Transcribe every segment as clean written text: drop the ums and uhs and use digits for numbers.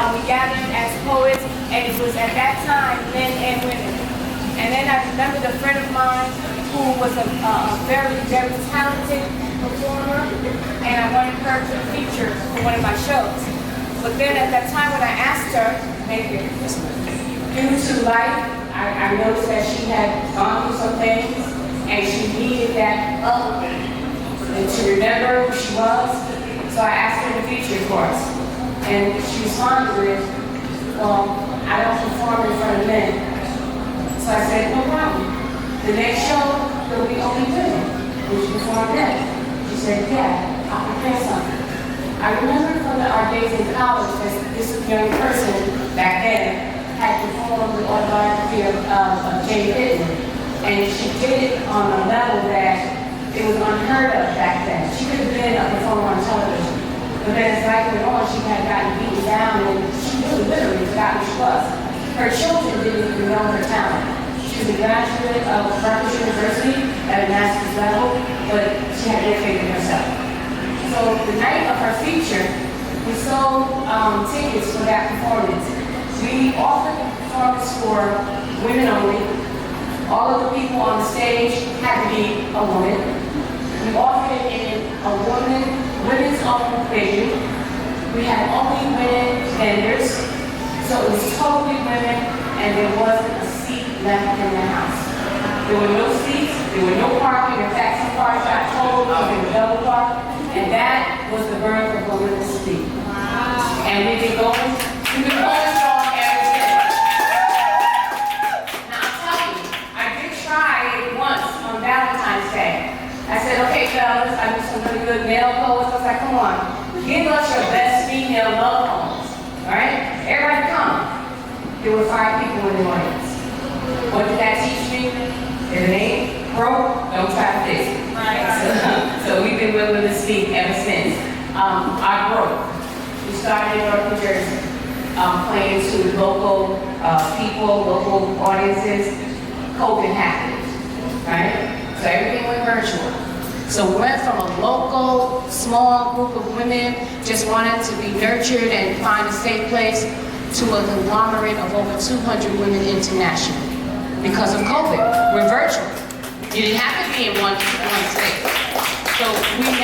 we gathered as poets, and it was at that time men and women. And then I remembered a friend of mine who was a very, very talented performer, and I wanted her to feature for one of my shows. But then at that time when I asked her, thank you, due to life, I noticed that she had gone through some things, and she needed that up and to remember who she was. So I asked her to feature for us. And she responded with, well, I don't perform in front of men. So I said, no problem. The next show, there will be only women. Would you perform then? She said, yeah, I'll prepare something. I remember from our days in college that this young person back then had performed the autobiography of Jane Pittman. And she did it on a level that it was unheard of back then. She could have been a performer on television. But then as life went on, she had gotten beaten down and she really literally forgot who she was. Her children didn't even know her talent. She was a graduate of Rutgers University at a master's level, but she had no faith in herself. So the night of her feature, we sold tickets for that performance. We offered the performance for women only. All of the people on the stage had to be a woman. We offered it in a women's own venue. We had only women vendors, so it was totally women, and there wasn't a seat left in the house. There were no seats, there were no parking. In fact, some cars got towed because they were double parked, and that was the birth of Women to Speak. Wow. And we've been going strong ever since. Now I'm telling you, I did try it once on Valentine's Day. I said, okay, fellas, I do some really good male poets. I was like, come on, give us your best female love poems. All right? Everybody come. There were 5 people in the audience. What did that teach me? If it ain't broke, don't try to fix it. Right. So we've been willing to speak ever since. I broke. We started in North New Jersey, playing to local people, local audiences. COVID happened, right? So everything went virtual. So we went from a local, small group of women just wanting to be nurtured and find a safe place to a conglomerate of over 200 women internationally. Because of COVID, we're virtual. You didn't have to be in one state. So we've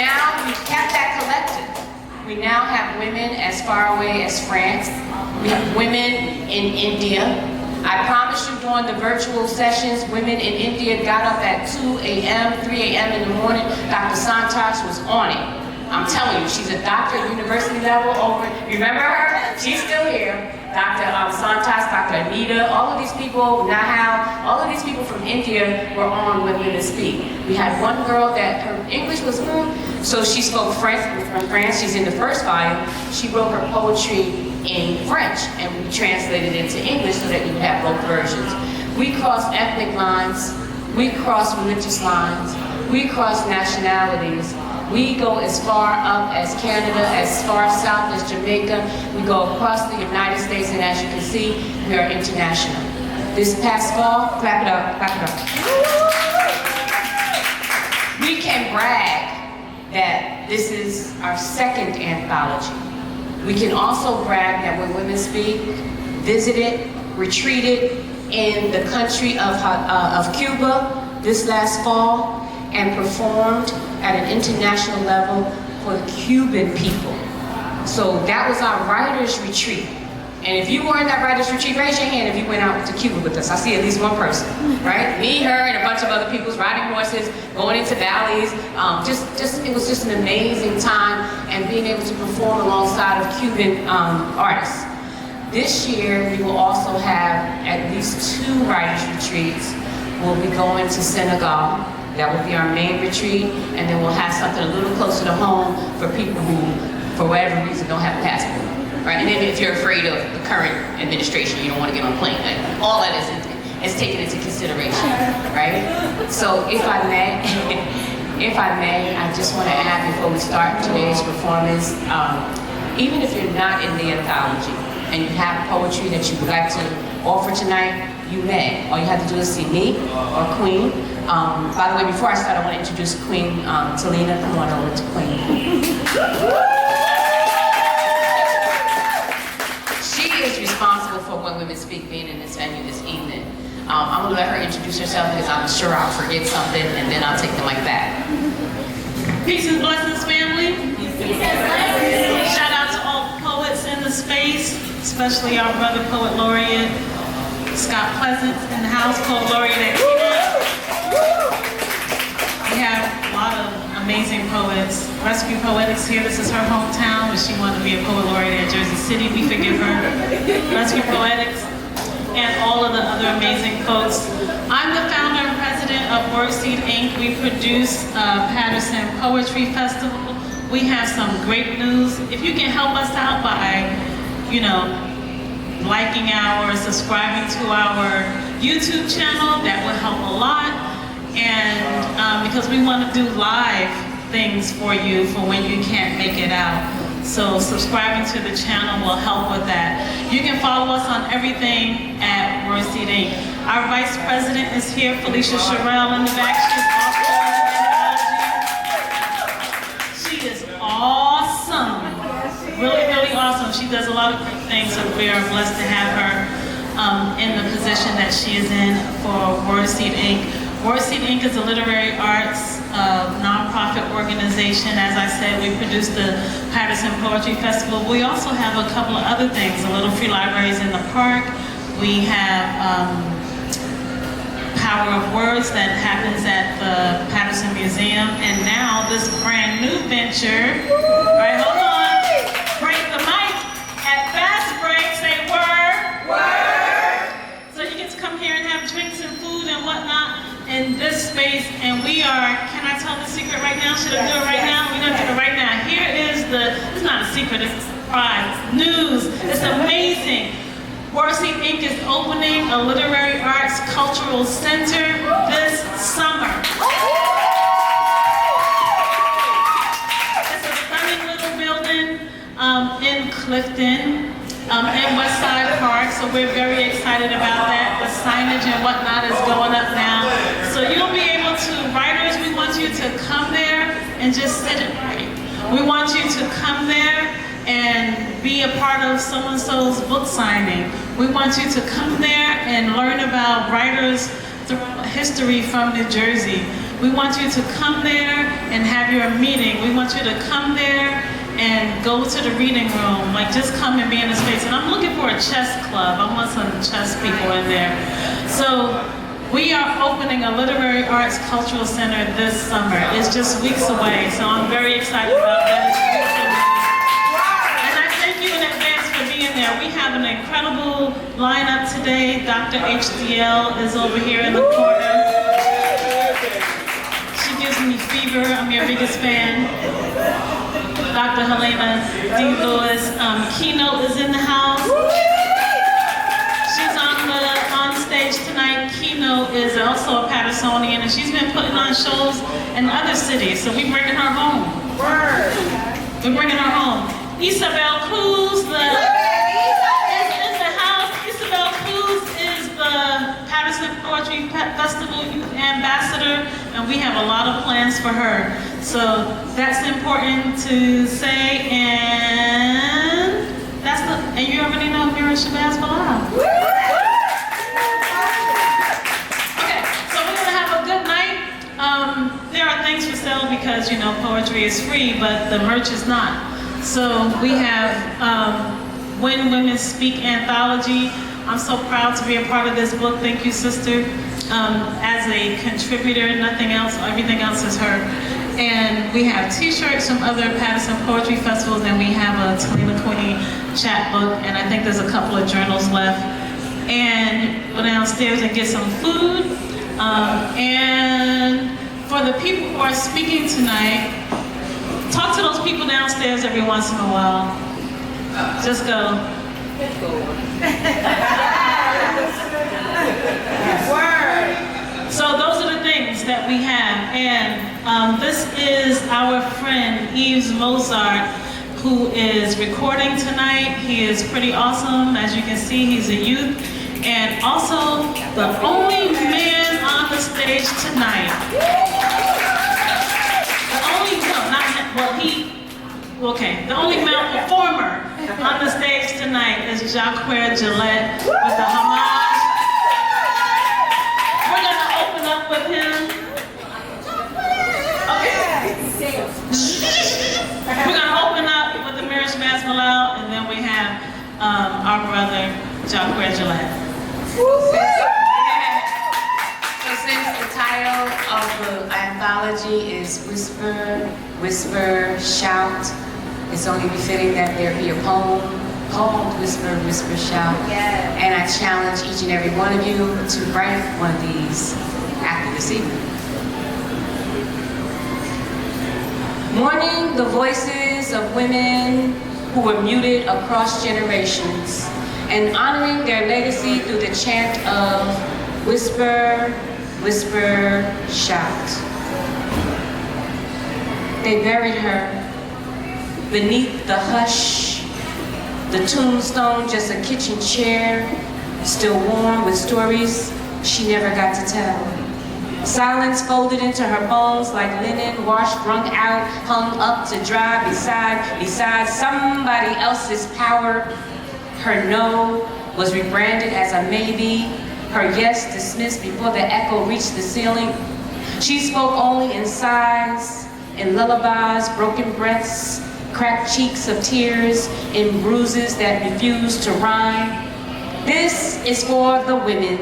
kept that collective. We now have women as far away as France. We have women in India. I promise you during the virtual sessions, women in India got up at 2 a.m., 3 a.m. in the morning. Dr. Santosh was on it. I'm telling you, she's a doctor at university level over, remember her? She's still here. Dr. Santosh, Dr. Anita, all of these people, Nahal, all of these people from India were on Women to Speak. We had one girl that her English was good, so she spoke French from France. She's in the first volume. She wrote her poetry in French, and we translated it into English so that we would have both versions. We cross ethnic lines, we cross religious lines, we cross nationalities. We go as far up as Canada, as far south as Jamaica. We go across the United States, and as you can see, we are international. This past fall, clap it up, clap it up. We can brag that this is our second anthology. We can also brag that When Women Speak visited, retreated in the country of Cuba this last fall and performed at an international level for the Cuban people. So that was our writers' retreat. And if you were in that writers' retreat, raise your hand if you went out to Cuba with us. I see at least one person, right? Me, her, and a bunch of other people's riding horses, going into valleys. It was just an amazing time, and being able to perform alongside of Cuban artists. This year, we will also have at least 2 writers' retreats. We'll be going to Senegal. That will be our main retreat, and then we'll have something a little closer to home for people who, for whatever reason, don't have a passport, right? And then if you're afraid of the current administration, you don't want to get on a plane. All that is taken into consideration, right? So if I may, I just want to add before we start today's performance, even if you're not in the anthology and you have poetry that you would like to offer tonight, you may. All you have to do is see me or Queen. By the way, before I start, I want to introduce Queen Talina. Come on over to Queen. Women Speak being in this venue this evening. I'm gonna let her introduce herself because I'm sure I'll forget something and then I'll take the mic back. Peace and blessings, family. Shout out to all poets in the space, especially our brother poet laureate, Scott Pleasant in the house, poet laureate at Keynote. We have a lot of amazing poets. Rescue Poetics here, this is her hometown, but she wanted to be a poet laureate at Jersey City. We forgive her. Rescue Poetics and all of the other amazing folks. I'm the founder and president of Wordseed Inc. We produce Paterson Poetry Festival. We have some great news. If you can help us out by, liking subscribing to our YouTube channel, that would help a lot. And because we want to do live things for you for when you can't make it out. So subscribing to the channel will help with that. You can follow us on everything at Wordseed Inc. Our vice president is here, Felicia Sherrill in the back. She's also in the She is awesome. Really, really awesome. She does a lot of great things, so we are blessed to have her in the position that she is in for Wordseed Inc. Wordseed Inc. is a literary arts nonprofit organization. As I said, we produce the Paterson Poetry Festival. We also have a couple of other things, a little free libraries in the park. We have Power of Words that happens at the Paterson Museum. And now this brand new venture, right, hold on, break the mic, at Fast Break, say word. Word. So you get to come here and have drinks and food and whatnot in this space, and we are, can I tell the secret right now? Should I do it right now? We're gonna do it right now. Here is it's not a secret, it's a surprise. News, it's amazing. Wordseed Inc. is opening a literary arts cultural center this summer. It's a stunning little building in Clifton. In Westside Park, so we're very excited about that. The signage and whatnot is going up now. So you'll be able to, writers, we want you to come there and just sit and write. We want you to come there and be a part of so-and-so's book signing. We want you to come there and learn about writers throughout history from New Jersey. We want you to come there and have your meeting. We want you to come there and go to the reading room, just come and be in a space. And I'm looking for a chess club. I want some chess people in there. So we are opening a literary arts cultural center this summer. It's just weeks away, so I'm very excited about that. And I thank you in advance for being there. We have an incredible lineup today. Dr. HDL is over here in the corner. She gives me fever. I'm your biggest fan. Dr. Helena D. Lewis. Keynote is in the house. She's on stage tonight. Keynote is also a Pattersonian, and she's been putting on shows in other cities, so we're bringing her home. We're bringing her home. Isabel Cruz, is in the house. Isabel Cruz is the Paterson Poetry Festival ambassador, and we have a lot of plans for her. So that's important to say, and and you already know Mira Shabazz Bilal. Okay, so we're gonna have a good night. There are things for sale because poetry is free, but the merch is not. So we have When Women Speak anthology. I'm so proud to be a part of this book. Thank you, sister. As a contributor, nothing else, everything else is her. And we have t-shirts from other Paterson Poetry Festivals, and we have a Talina Queen chapbook, and I think there's a couple of journals left. And go downstairs and get some food. And for the people who are speaking tonight, talk to those people downstairs every once in a while. Just go. Word. So those are the things that we have, and this is our friend Yves-Mozart, who is recording tonight. He is pretty awesome. As you can see, he's a youth, and also the only man on the stage tonight. The only, no, not him, well, the only male performer on the stage tonight is Jacques Gillette with the homage. We're gonna open up with him. Okay. We're gonna open up with the Mirish Masmalal, and then we have our brother Jacques Gillette. So since the title of the anthology is Whisper, Whisper, Shout, it's only befitting that there be a poem called Whisper, Whisper, Shout. Yes. And I challenge each and every one of you to write one of these after this evening. Mourning the voices of women who were muted across generations and honoring their legacy through the chant of Whisper, Whisper, Shout. They buried her beneath the hush, the tombstone just a kitchen chair, still warm with stories she never got to tell. Silence folded into her bones like linen, washed, wrung out, hung up to dry beside somebody else's power. Her no was rebranded as a maybe, her yes dismissed before the echo reached the ceiling. She spoke only in sighs, in lullabies, broken breaths, cracked cheeks of tears, in bruises that refused to rhyme. This is for the women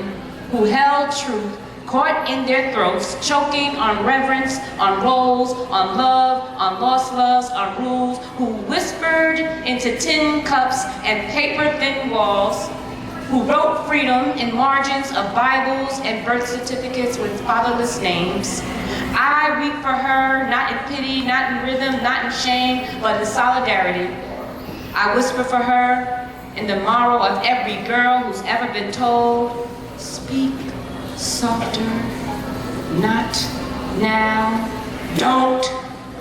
who held truth, caught in their throats, choking on reverence, on roles, on love, on lost loves, on rules, who whispered into tin cups and paper-thin walls, who wrote freedom in margins of Bibles and birth certificates with fatherless names. I weep for her, not in pity, not in rhythm, not in shame, but in solidarity. I whisper for her in the marrow of every girl who's ever been told, speak softer, not now, don't.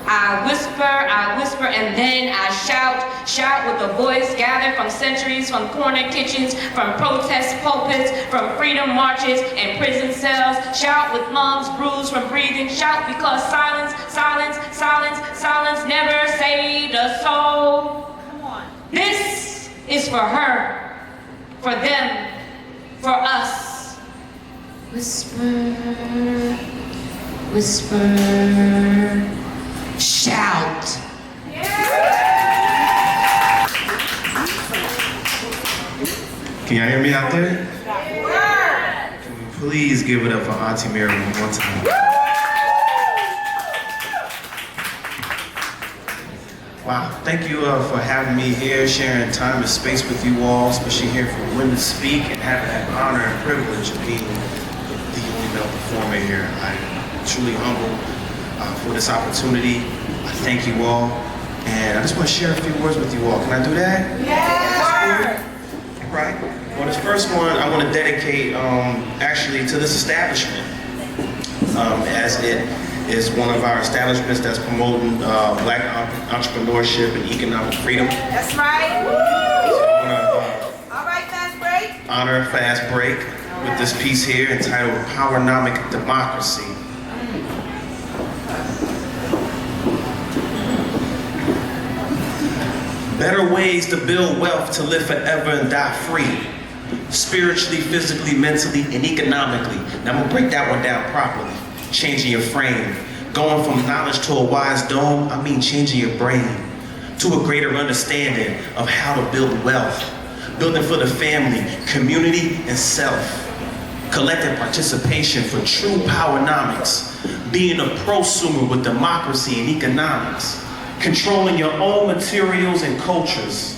I whisper, and then I shout with a voice gathered from centuries, from corner kitchens, from protest pulpits, from freedom marches and prison cells. Shout with lungs bruised from breathing. Shout because silence never saved a soul. Come on. This is for her, for them, for us. Whisper, whisper, shout. Can y'all hear me out there? Can we please give it up for Auntie Mary one more time? Wow, thank you for having me here, sharing time and space with you all, especially here for women to speak and having that honor and privilege of being the only male performer here. I'm truly humbled for this opportunity. I thank you all, and I just want to share a few words with you all. Can I do that? Yes. Right. Well, this first one I want to dedicate actually to this establishment, as it is one of our establishments that's promoting black entrepreneurship and economic freedom. That's right. So I want to All right, fast break. honor Fast Break with this piece here entitled Powernomic Democracy. Better ways to build wealth to live forever and die free. Spiritually, physically, mentally, and economically. Now I'm gonna break that one down properly. Changing your frame. Going from knowledge to a wise dome, I mean changing your brain to a greater understanding of how to build wealth. Building for the family, community, and self. Collective participation for true powernomics. Being a prosumer with democracy and economics. Controlling your own materials and cultures.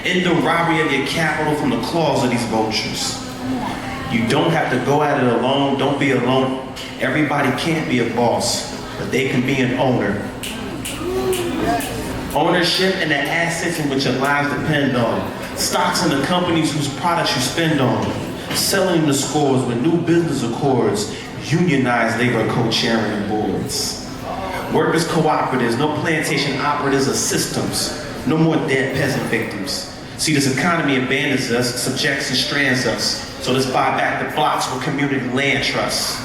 In the robbery of your capital from the claws of these vultures. You don't have to go at it alone, don't be alone. Everybody can't be a boss, but they can be an owner. Ownership and the assets in which your lives depend on. Stocks in the companies whose products you spend on. Selling the scores with new business accords. Unionized labor co-chairing boards. Workers' cooperatives, no plantation operatives or systems. No more dead peasant victims. See, this economy abandons us, subjects and strands us. So let's buy back the blocks with community land trusts.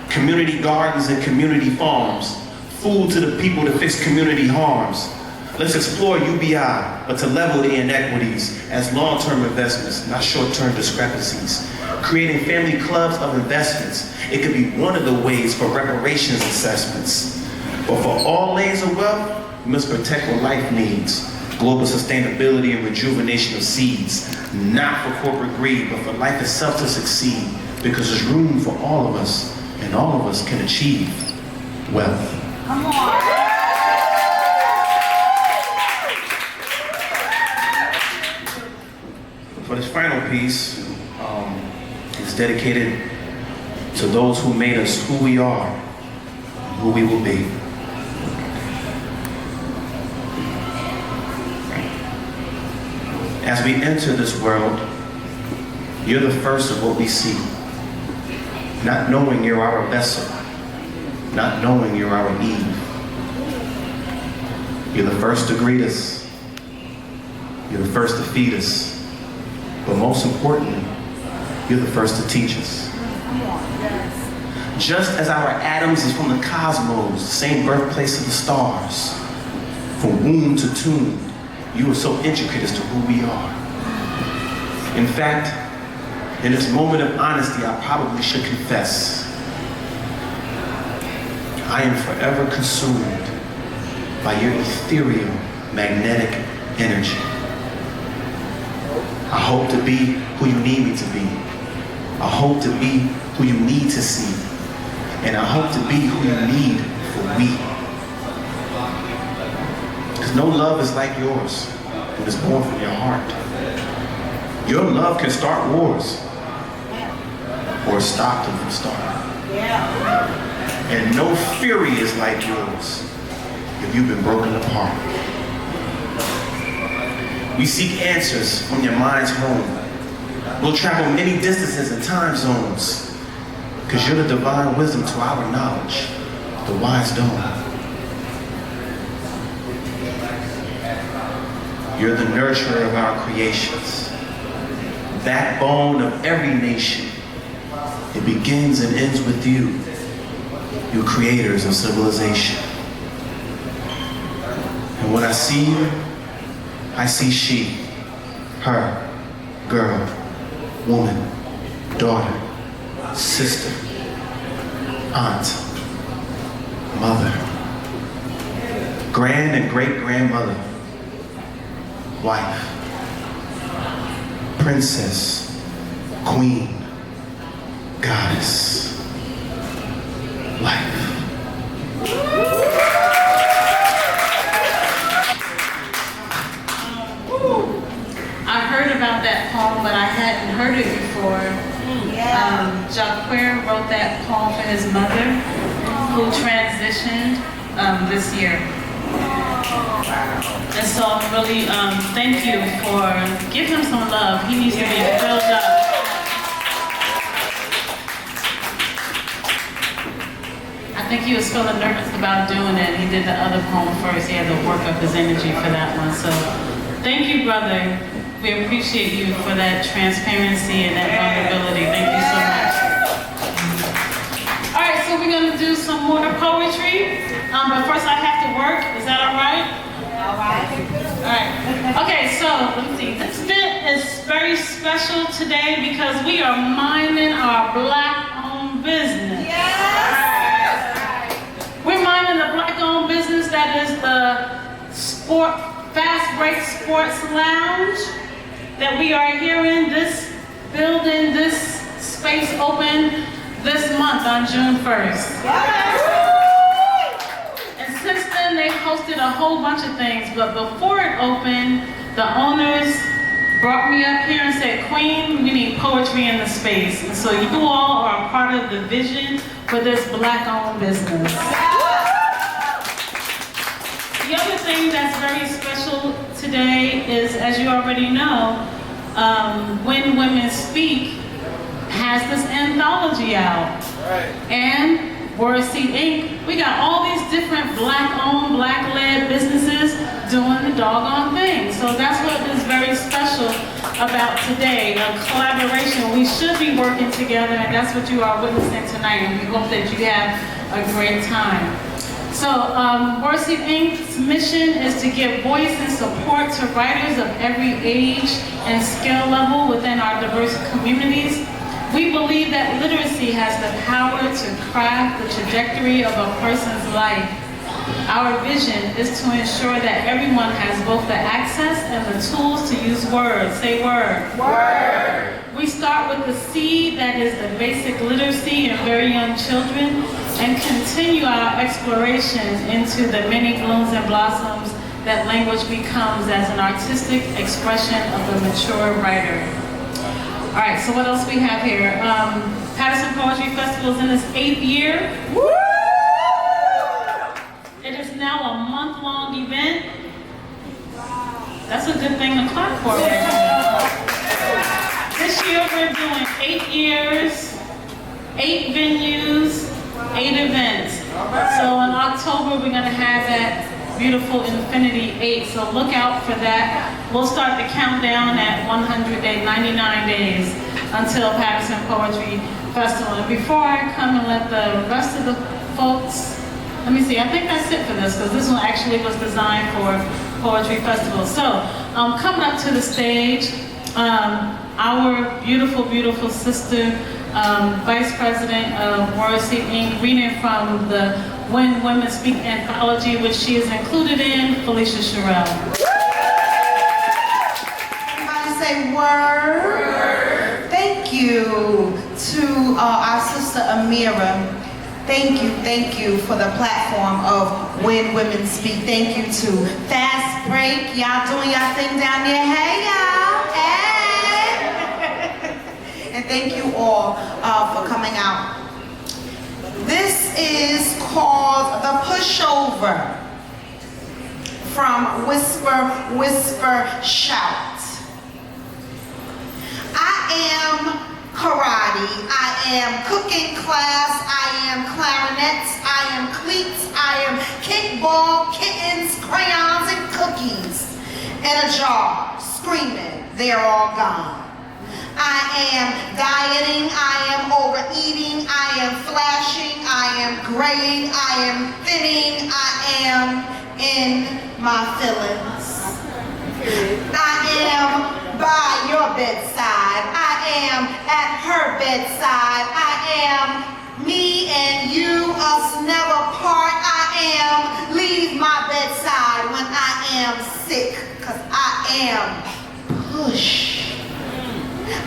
Community gardens and community farms. Food to the people to fix community harms. Let's explore UBI, but to level the inequities as long-term investments, not short-term discrepancies. Creating family clubs of investments. It could be one of the ways for reparations assessments. But for all lanes of wealth, we must protect what life needs. Global sustainability and rejuvenation of seeds. Not for corporate greed, but for life itself to succeed. Because there's room for all of us, and all of us can achieve wealth. Come on. For this final piece, it's dedicated to those who made us who we are, and who we will be. As we enter this world, you're the first of what we see. Not knowing you're our vessel, not knowing you're our Eve. You're the first to greet us. You're the first to feed us. But most importantly, you're the first to teach us. Just as our atoms is from the cosmos, the same birthplace of the stars, from womb to tomb, you are so intricate as to who we are. In fact, in this moment of honesty, I probably should confess, I am forever consumed by your ethereal, magnetic energy. I hope to be who you need me to be. I hope to be who you need to see. And I hope to be who you need for we. Because no love is like yours when it's born from your heart. Your love can start wars or stop them from starting. And no fury is like yours if you've been broken apart. We seek answers from your mind's home. We'll travel many distances and time zones, because you're the divine wisdom to our knowledge, the wise dome. You're the nurturer of our creations, backbone of every nation. It begins and ends with you, you creators of civilization. And when I see you, I see she, her, girl, woman, daughter, sister, aunt, mother, grand and great-grandmother, wife, princess, queen, goddess, life. I heard about that poem, but I hadn't heard it before. Jacques wrote that poem for his mother, who transitioned this year. And so really, thank you for, give him some love. He needs to be filled up. I think he was feeling nervous about doing it. He did the other poem first. He had to work up his energy for that one. So thank you, brother. We appreciate you for that transparency and that vulnerability. Thank you so much. All right, so we're gonna do some more poetry. But first I have to work. Is that all right? All right. All right. Okay, so let's see. This event is very special today because we are minding our Black-owned business. Yes. We're minding the Black-owned business that is the Fast Break Sports Lounge that we are here in this building, this space open this month on June 1st. And since then they hosted a whole bunch of things, but before it opened, the owners brought me up here and said, Queen, we need poetry in the space. And so you all are a part of the vision for this Black-owned business. The other thing that's very special today is, as you already know, When Women Speak has this anthology out. Right. And Wordseed Inc., we got all these different Black-owned, Black-led businesses doing the doggone thing. So that's what is very special about today, a collaboration. We should be working together, and that's what you are witnessing tonight, and we hope that you have a great time. So, Wordseed Inc.'s mission is to give voice and support to writers of every age and skill level within our diverse communities. We believe that literacy has the power to craft the trajectory of a person's life. Our vision is to ensure that everyone has both the access and the tools to use words. Say word. Word. We start with the seed that is the basic literacy in very young children and continue our exploration into the many blooms and blossoms that language becomes as an artistic expression of the mature writer. All right, so what else we have here? Paterson Poetry Festival is in its 8th year. Woo! It is now a month-long event. That's a good thing to clap for. This year we're doing 8 years, 8 venues, 8 events. So in October we're gonna have that beautiful Infinity 8, so look out for that. We'll start the countdown at 100 days, 99 days until Paterson Poetry Festival. And before I come and let the rest of the folks, let me see, I think that's it for this, because this one actually was designed for Poetry Festival. So, coming up to the stage, our beautiful, beautiful sister, Vice President of Wordseed Inc., reading from the When Women Speak anthology, which she is included in, Felicia Sherrill. Everybody say word. Word. Thank you to our sister Amira. Thank you for the platform of When Women Speak. Thank you to Fast Break. Y'all doing y'all thing down there. Hey y'all. Hey. And thank you all for coming out. This is called The Pushover from Whisper, Whisper, Shout. I am karate, I am cooking class, I am clarinets, I am cleats, I am kickball, kittens, crayons, and cookies in a jar, screaming, they're all gone. I am dieting, I am overeating, I am flashing, I am graying, I am thinning, I am in my feelings. I am by your bedside, I am at her bedside, I am me and you, us never part, I am leave my bedside when I am sick, cause I am push.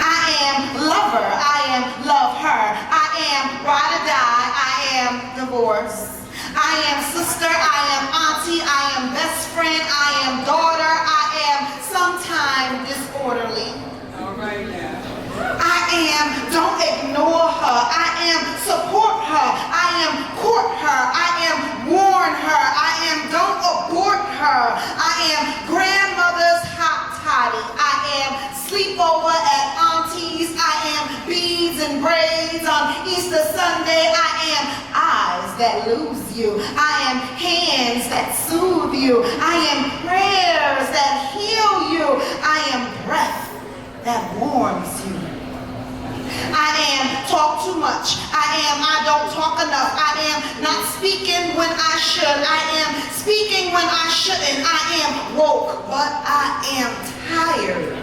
I am lover, I am love her, I am ride or die, I am divorce. I am sister, I am auntie, I am best friend, I am daughter, I am sometime disorderly. All right now. I am don't ignore her, I am support her, I am court her, I am warn her, I am don't abort her, I am grandmother's hot toddy, I am sleepover at auntie's, I am beads and braids on Easter Sunday, I am eyes that lose you, I am hands that soothe you, I am prayers that heal you, I am breath that warms you. I am talk too much, I don't talk enough, I am not speaking when I should, I am speaking when I shouldn't, I am woke, but I am tired.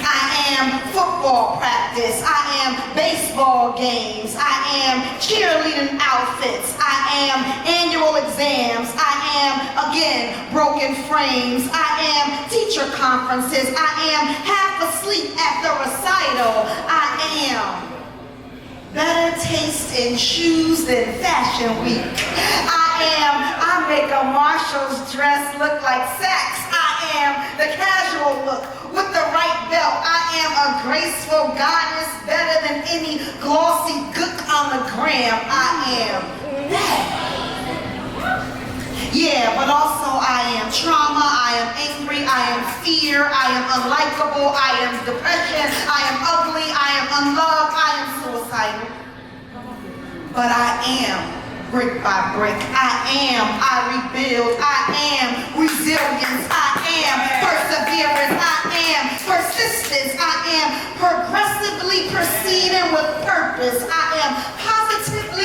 I am football practice, I am baseball games, I am cheerleading outfits, I am annual exams, I am, again, broken frames, I am teacher conferences, I am half asleep at the recital, I am better taste in shoes than Fashion Week, I make a Marshall's dress look like sex, I am the casual look with the right belt, I am a graceful goddess better than any glossy gook on the gram, I am that. Yeah, but also I am trauma, I am angry, I am fear, I am unlikable, I am depression, I am ugly, I am unloved, I am suicidal. But I am brick by brick, I rebuild, I am resilience, I am perseverance, I am persistence, I am progressively proceeding with purpose, I am positively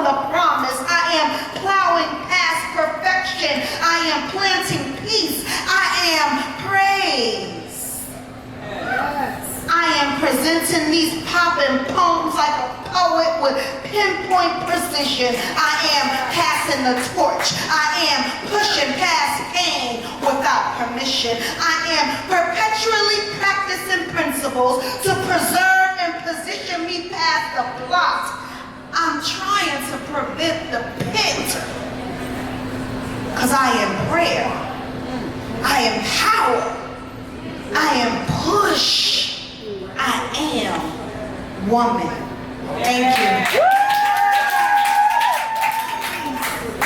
the promise. I am plowing past perfection. I am planting peace. I am praise. I am presenting these popping poems like a poet with pinpoint precision. I am passing the torch. I am pushing past pain without permission. I am perpetually practicing principles to preserve and position me past the plot. I'm trying to prevent the pit, because I am prayer. I am power. I am push. I am woman. Thank you.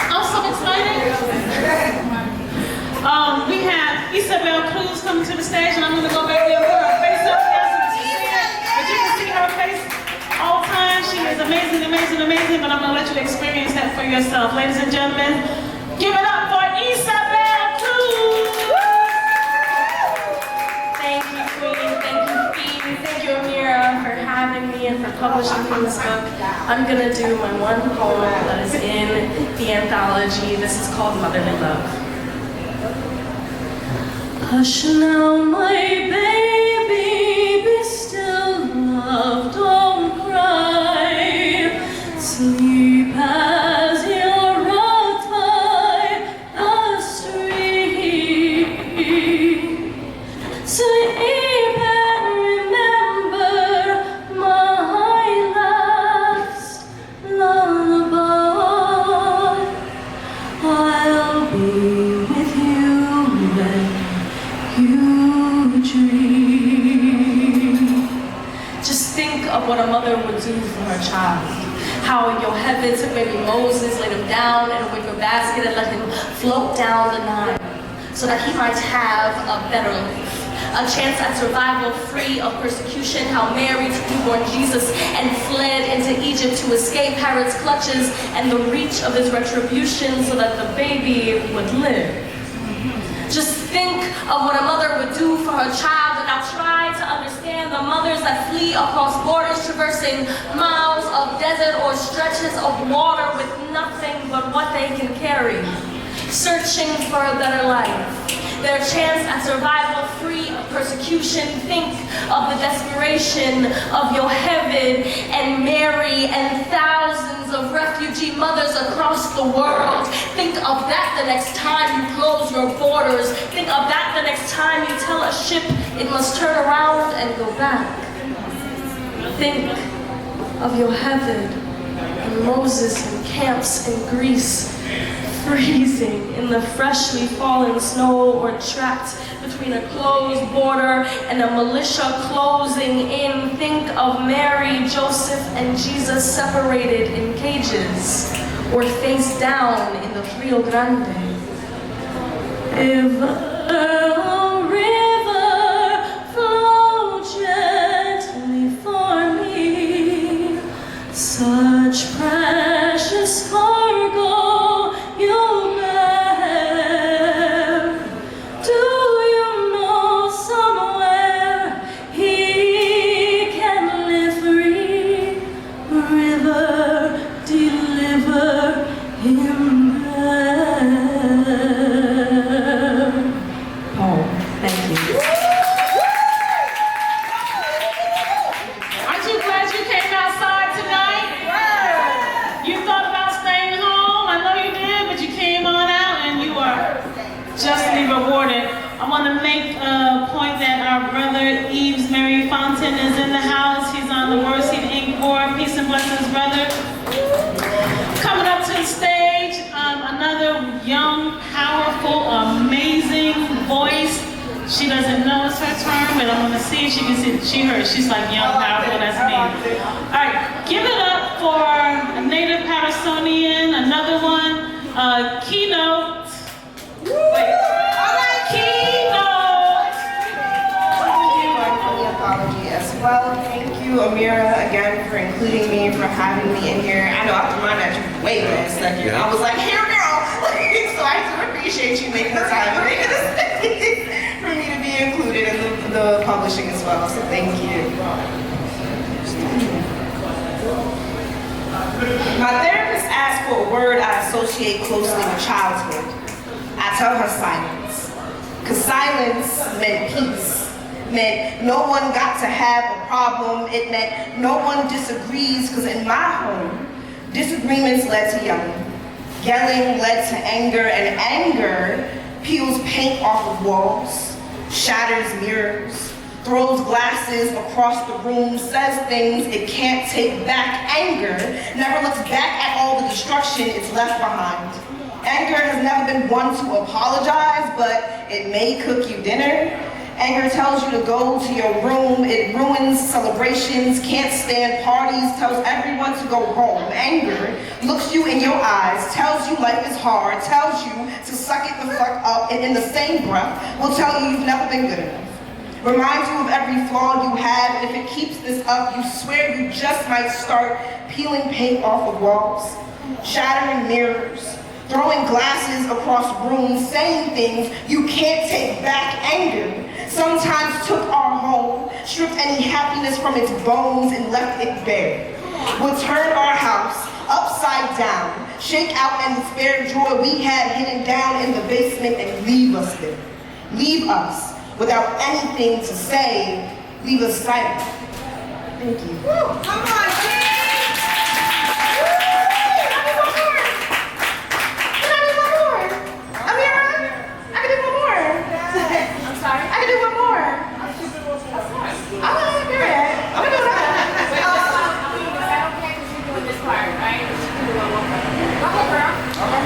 I'm so excited. We have Isabel Cruz coming to the stage, and I'm going to go back there and put her face up there so that you see it. But you can see her face all the time. She is amazing, amazing, amazing, but I'm going to let you experience that for yourself. Ladies and gentlemen, give it up for Isabel Cruz. Thank you, Queen. Thank you, Queen. Thank you, Amira, for having me and for publishing this book. I'm going to do my one poem that is in the anthology. This is called Motherly Love. Hush now, my baby, be still, love, don't cry. Sleep as you're rocked by the stream. Sleep and remember my last lullaby. I'll be with you when you dream. Just think of what a mother would do for her child. How your heaven took baby Moses, laid him down in a wicker basket and let him float down the Nile so that he might have a better life. A chance at survival free of persecution. How Mary took newborn Jesus and fled into Egypt to escape Herod's clutches and the reach of his retribution so that the baby would live. Just think of what a mother would do for her child, and now try to understand the mothers that flee across borders, traversing miles of desert or stretches of water with nothing but what they can carry, searching for a better life. Their chance at survival free of persecution. Think of the desperation of Yocheved and Mary and thousands of refugee mothers across the world. Think of that the next time you close your borders. Think of that the next time you tell a ship it must turn around and go back. Think of Yocheved and Moses in camps in Greece, freezing in the freshly fallen snow or trapped between a closed border and a militia closing in. Think of Mary, Joseph, and Jesus separated in cages or face down in the Rio Grande. If a river flowed gently for me, such precious cargo you bear. Do you know somewhere he can live free? River, deliver him there. Poem. Thank you. Aren't you glad you came outside tonight? You thought about staying home. I know you did, but you came on out and you are justly rewarded. I want to make a point that our brother Yves-Mary Fontin is in the house. He's on the Wordseed Inc. board. Peace and blessings, brother. Coming up to the stage, another young, powerful, amazing voice. She doesn't know it's her turn, but I'm going to see if she can see her. She's like young, powerful, that's me. All right, give it up for a native Patersonian, another one, Keynote. Wait. Keynote. For the apology as well. Thank you, Amira, again for including me, for having me in here. I know after mine I took way last second. I was like, here, girl. So I do appreciate you making the time and making the space for me to be included in the publishing as well. So thank you. My therapist asked for a word I associate closely with childhood. I tell her silence. Because silence meant peace. Meant no one got to have a problem. It meant no one disagrees, because in my home, disagreements led to yelling. Yelling led to anger, and anger peels paint off of walls, shatters mirrors, throws glasses across the room, says things it can't take back. Anger never looks back at all the destruction it's left behind. Anger has never been one to apologize, but it may cook you dinner. Anger tells you to go to your room. It ruins celebrations, can't stand parties, tells everyone to go home. Anger looks you in your eyes, tells you life is hard, tells you to suck it the fuck up, and in the same breath will tell you you've never been good enough. Reminds you of every flaw you have, and if it keeps this up, you swear you just might start peeling paint off of walls, shattering mirrors, throwing glasses across rooms, saying things you can't take back. Anger sometimes took our home, stripped any happiness from its bones and left it bare. Would turn our house upside down, shake out any spare drawer we had hidden down in the basement and leave us there. Leave us without anything to say, leave us silent. Thank you. Woo, come on, King!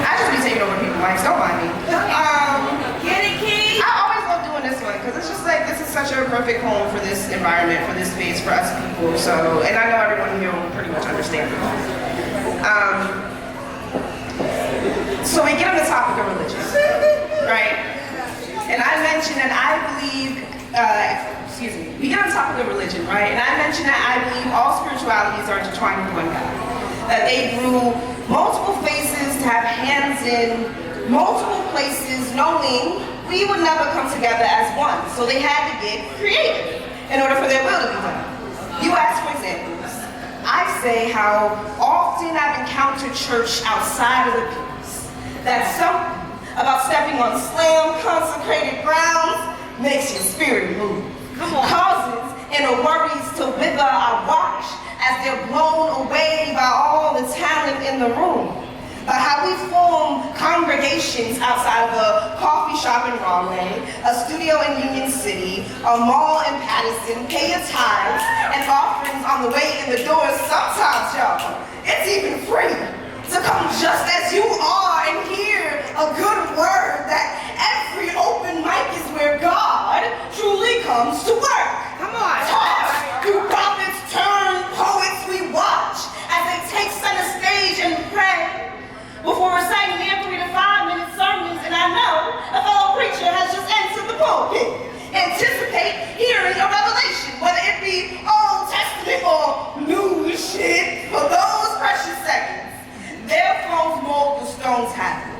I just be taking over people's lives, don't mind me. Get it, Key? I always love doing this one because it's just like, this is such a perfect home for this environment, for this space, for us people. So, and I know everyone here will pretty much understand it. So we get on the topic of religion, right? And I mentioned that I believe, we get on the topic of religion, right? And I mentioned that I believe all spiritualities are intertwined with one God. That they grew multiple faces to have hands in multiple places, knowing we would never come together as one. So they had to get creative in order for their will to be done. You ask for examples. I say how often I've encountered church outside of the pews. That something about stepping on slam consecrated grounds makes your spirit move. Causes inner worries to wither our watch as they're blown away by all the talent in the room. By how we form congregations outside of a coffee shop in Raleigh, a studio in Union City, a mall in Paterson, pay your tithes and offerings on the way in the door. Sometimes, y'all, it's even free to come just as you are and hear a good word. That every open mic is where God truly comes to work. Come on. Talk through prophets, turn poets, we watch as they take center stage and pray before reciting their 3 to 5 minute sermons. And I know a fellow preacher has just entered the pulpit. Anticipate hearing a revelation, whether it be Old Testament or new shit. For those precious seconds, their thrones mold the stones happen.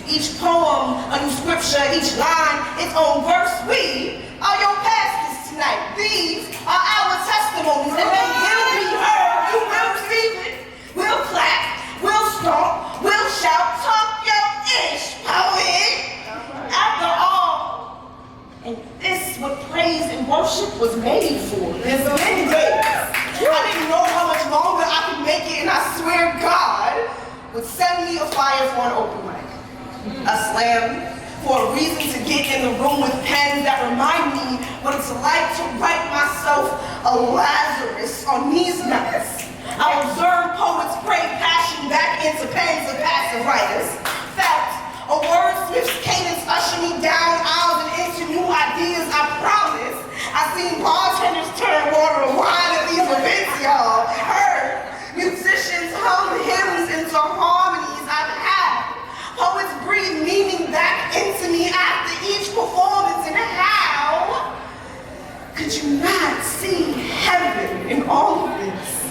Each poem, a new scripture, each line, its own verse. We are your pastors tonight. These are our testimonies, and they will be heard. You will receive it. We'll clap, we'll stomp, we'll shout, talk your ish, poet. After all, and this what praise and worship was made for. There's many days I didn't know how much longer I could make it, and I swear God would send me a flyer for an open mic, a slam, for a reason to get in the room with pens that remind me what it's like to write myself a Lazarus on these nights. I observed poets pray passion back into pens of passive writers. Felt a wordsmith's cadence usher me down aisles and into new ideas. I promise I seen bartenders turn water to wine at these events, y'all. Heard musicians hum hymns into harmonies I've had. Poets breathe meaning back into me after each performance. And how could you not see heaven in all of this?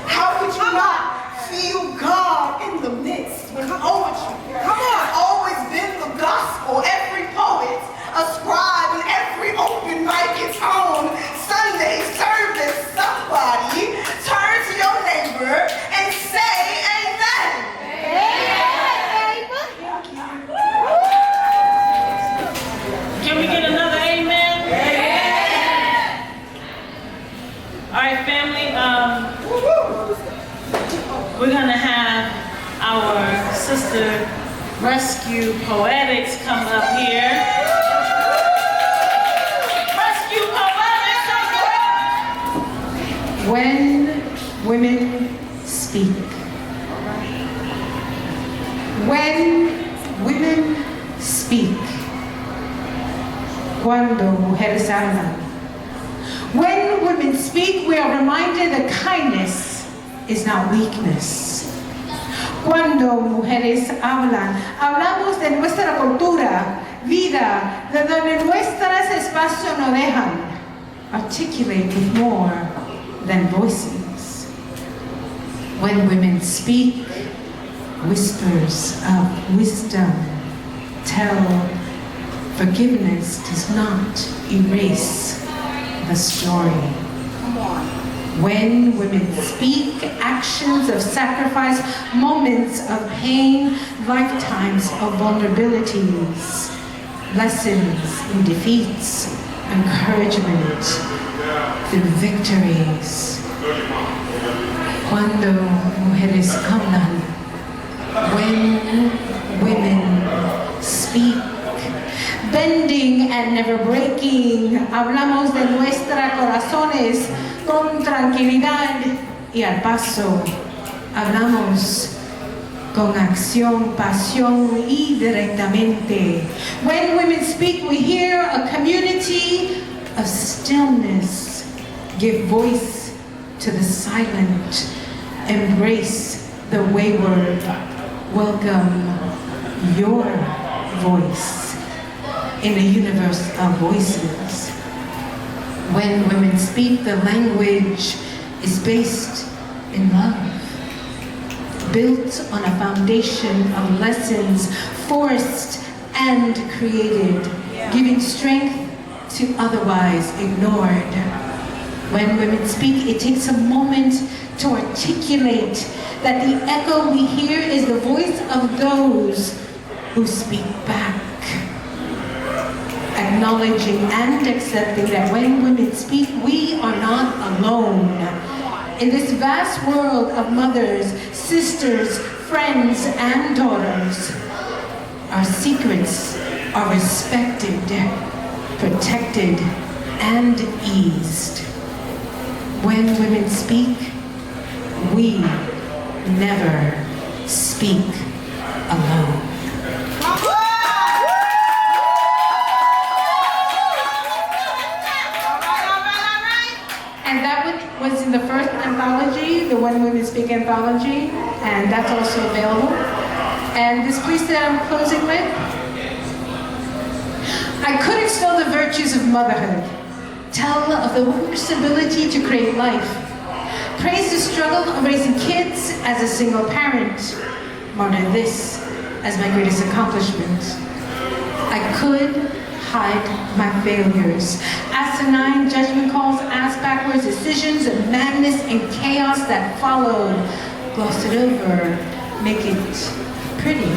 How could you not feel God in the midst when poetry has always been the gospel? Every poet, a scribe, and every open mic its own Sunday service. Somebody turn to your neighbor and say, Sister Rescue Poetics come up here. Rescue Poetics, When women speak. When women speak. Cuando mujeres hablan. When women speak, we are reminded that kindness is not weakness. Cuando mujeres hablan, hablamos de nuestra cultura, vida, de donde nuestras espacios nos dejan. Articulate with more than voices. When women speak, whispers of wisdom tell forgiveness does not erase the story. When women speak, actions of sacrifice, moments of pain, lifetimes of vulnerabilities, lessons in defeats, encouragement through victories. Cuando mujeres hablan, when women speak, bending and never breaking, hablamos de nuestros corazones con tranquilidad y al paso, hablamos con acción, pasión y directamente. When women speak, we hear a community of stillness, give voice to the silent, embrace the wayward, welcome your voice in a universe of voices. When women speak, the language is based in love, built on a foundation of lessons forced and created, giving strength to otherwise ignored. When women speak, it takes a moment to articulate that the echo we hear is the voice of those who speak back. Acknowledging and accepting that when women speak, we are not alone. In this vast world of mothers, sisters, friends, and daughters, our secrets are respected, protected, and eased. When women speak, we never speak alone. And that was in the first anthology, the When Women Speak anthology, and that's also available. And this piece that I'm closing with, I could extol the virtues of motherhood, tell of the woman's ability to create life, praise the struggle of raising kids as a single parent, martyr this as my greatest accomplishment. I could hide my failures, asinine judgment calls, ass backwards decisions, and madness and chaos that followed, gloss it over, make it pretty.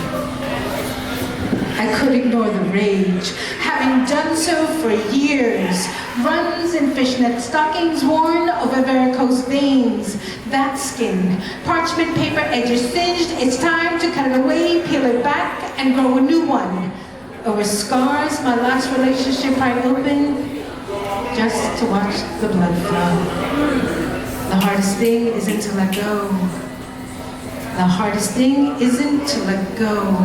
I could ignore the rage, having done so for years. Runs in fishnet stockings worn over varicose veins. That skin, parchment paper edges singed. It's time to cut it away, peel it back, and grow a new one. Over scars my last relationship pried open, just to watch the blood flow. The hardest thing isn't to let go. The hardest thing isn't to let go.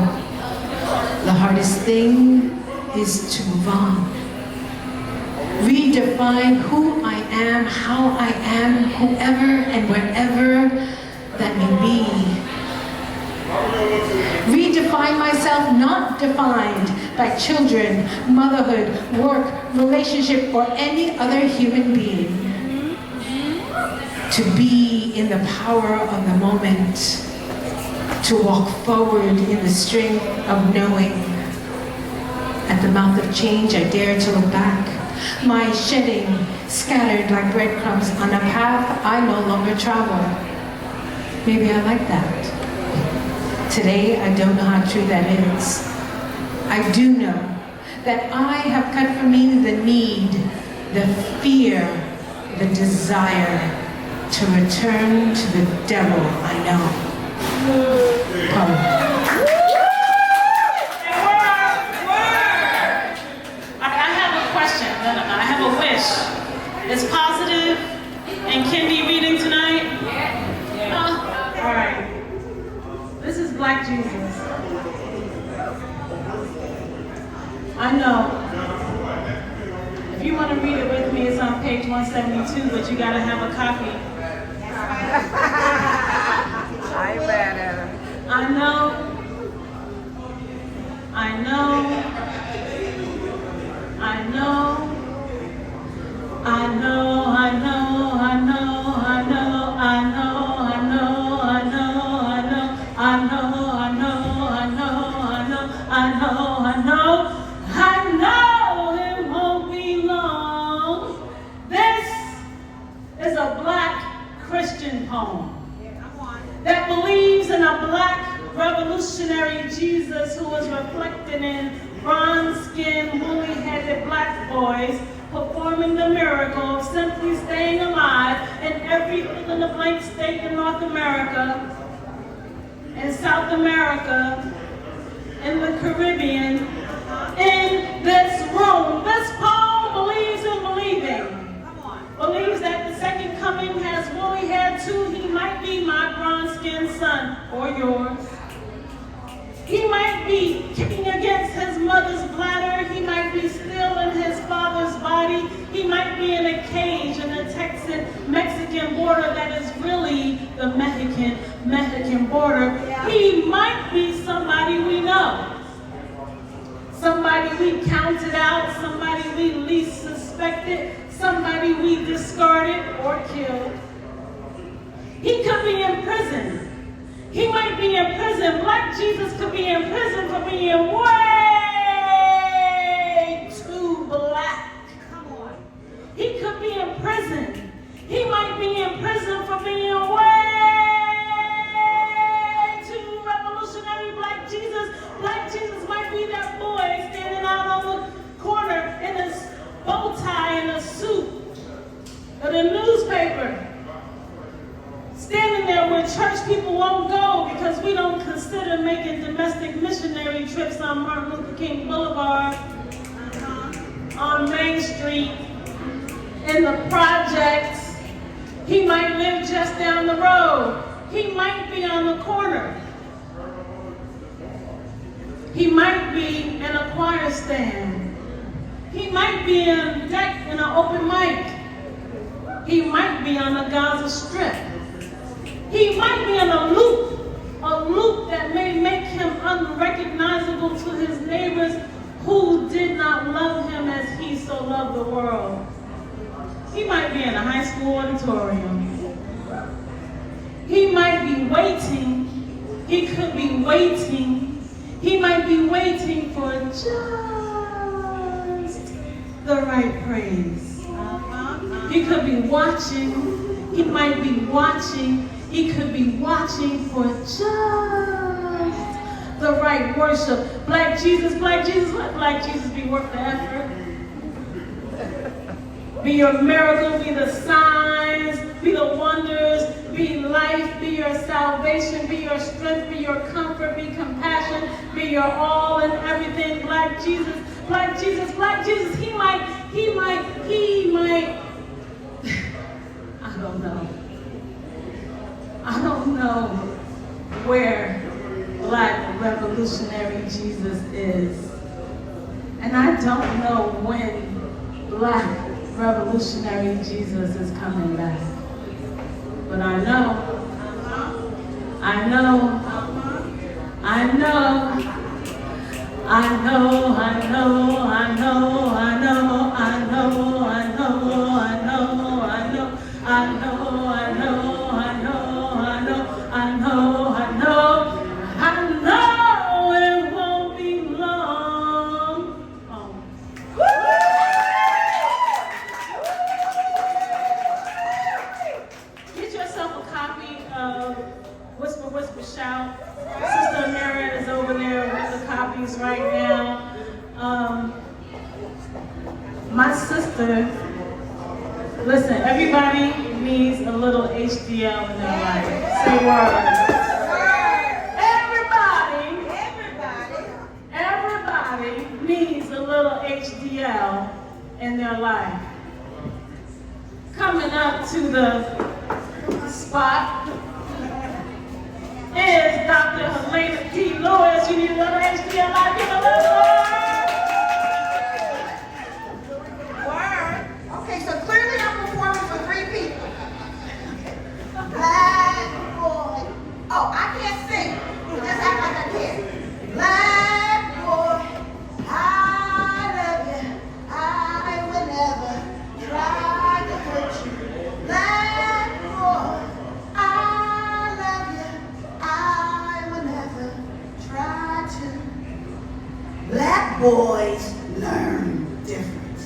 The hardest thing is to move on. Redefine who I am, how I am, whoever and wherever that may be. Redefine myself, not defined by children, motherhood, work, relationship, or any other human being. To be in the power of the moment. To walk forward in the strength of knowing. At the mouth of change, I dare to look back. My shedding scattered like breadcrumbs on a path I no longer travel. Maybe I like that. Today, I don't know how true that is. I do know that I have cut from me the need, the fear, the desire to return to the devil I know. Come. is positive and can be reading tonight? All right. This is Black Jesus. I know. If you want to read it with me, it's on page 172, but you got to have a copy. I know. I know. I know. I know. I know. I know. I know. I know. I know. I know. I know. I know. I know. I know. I know. I know. I know it won't be long. This is a Black Christian poem that believes in a Black revolutionary Jesus who is reflected in bronze-skinned, woolly-headed Black boys performing the miracle of simply staying alive in every fill-in-the-blank state in North America, in South America, in the Caribbean, in this room. This poem believes in believing. Believes that the second coming has woolly hair too. He might be my bronze-skinned son or yours. He might be kicking against his mother's bladder. He might be still in his father's body. He might be in a cage in the Texan-Mexican border that is really the Mexican border. He might be somebody we know. Somebody we counted out, somebody we least suspected, somebody we discarded or killed. He could be in prison. He might be in prison. Black Jesus could be in prison for being way too black. Come on. He could be in prison. He might be in prison for being way too revolutionary. Black Jesus might be that boy standing out on the corner in his bow tie and a suit or the newspaper. Standing there where church people won't go because we don't consider making domestic missionary trips on Martin Luther King Boulevard, on Main Street, in the projects. He might live just down the road. He might be on the corner. He might be in a choir stand. He might be in deck in an open mic. He might be on the Gaza Strip. He might be in a loop that may make him unrecognizable to his neighbors who did not love him as he so loved the world. He might be in a high school auditorium. He might be waiting. He could be waiting. He might be waiting for just the right praise. He could be watching. He might be watching. He could be watching for just the right worship. Black Jesus, let Black Jesus be worth the effort. Be your miracle, be the signs, be the wonders, be life, be your salvation, be your strength, be your comfort, be compassion, be your all and everything. Black Jesus, he might, I don't know where Black revolutionary Jesus is. And I don't know when Black revolutionary Jesus is coming back. But I know, I know, I know, I know, I know, I know, I know, I know, I know, I know, I know, I know, I know, I know, I know, I know it won't be long. Get yourself a copy of Whisper, Whisper, Shout. Sister Yves-Mary is over there with the copies right now. My sister, listen, everybody needs a little HDL in their life. Say word. Everybody needs a little HDL in their life. to the spot is Dr. Helena P. Lewis. You need another HDMI, give a little Word. Okay, so clearly I'm performing for 3 people. Black boy. Oh, I can't sing. You just act like I can. Black boy, I love you. I will never try to hurt you. Black boy, I love you. I will never try to. Black boys learn different.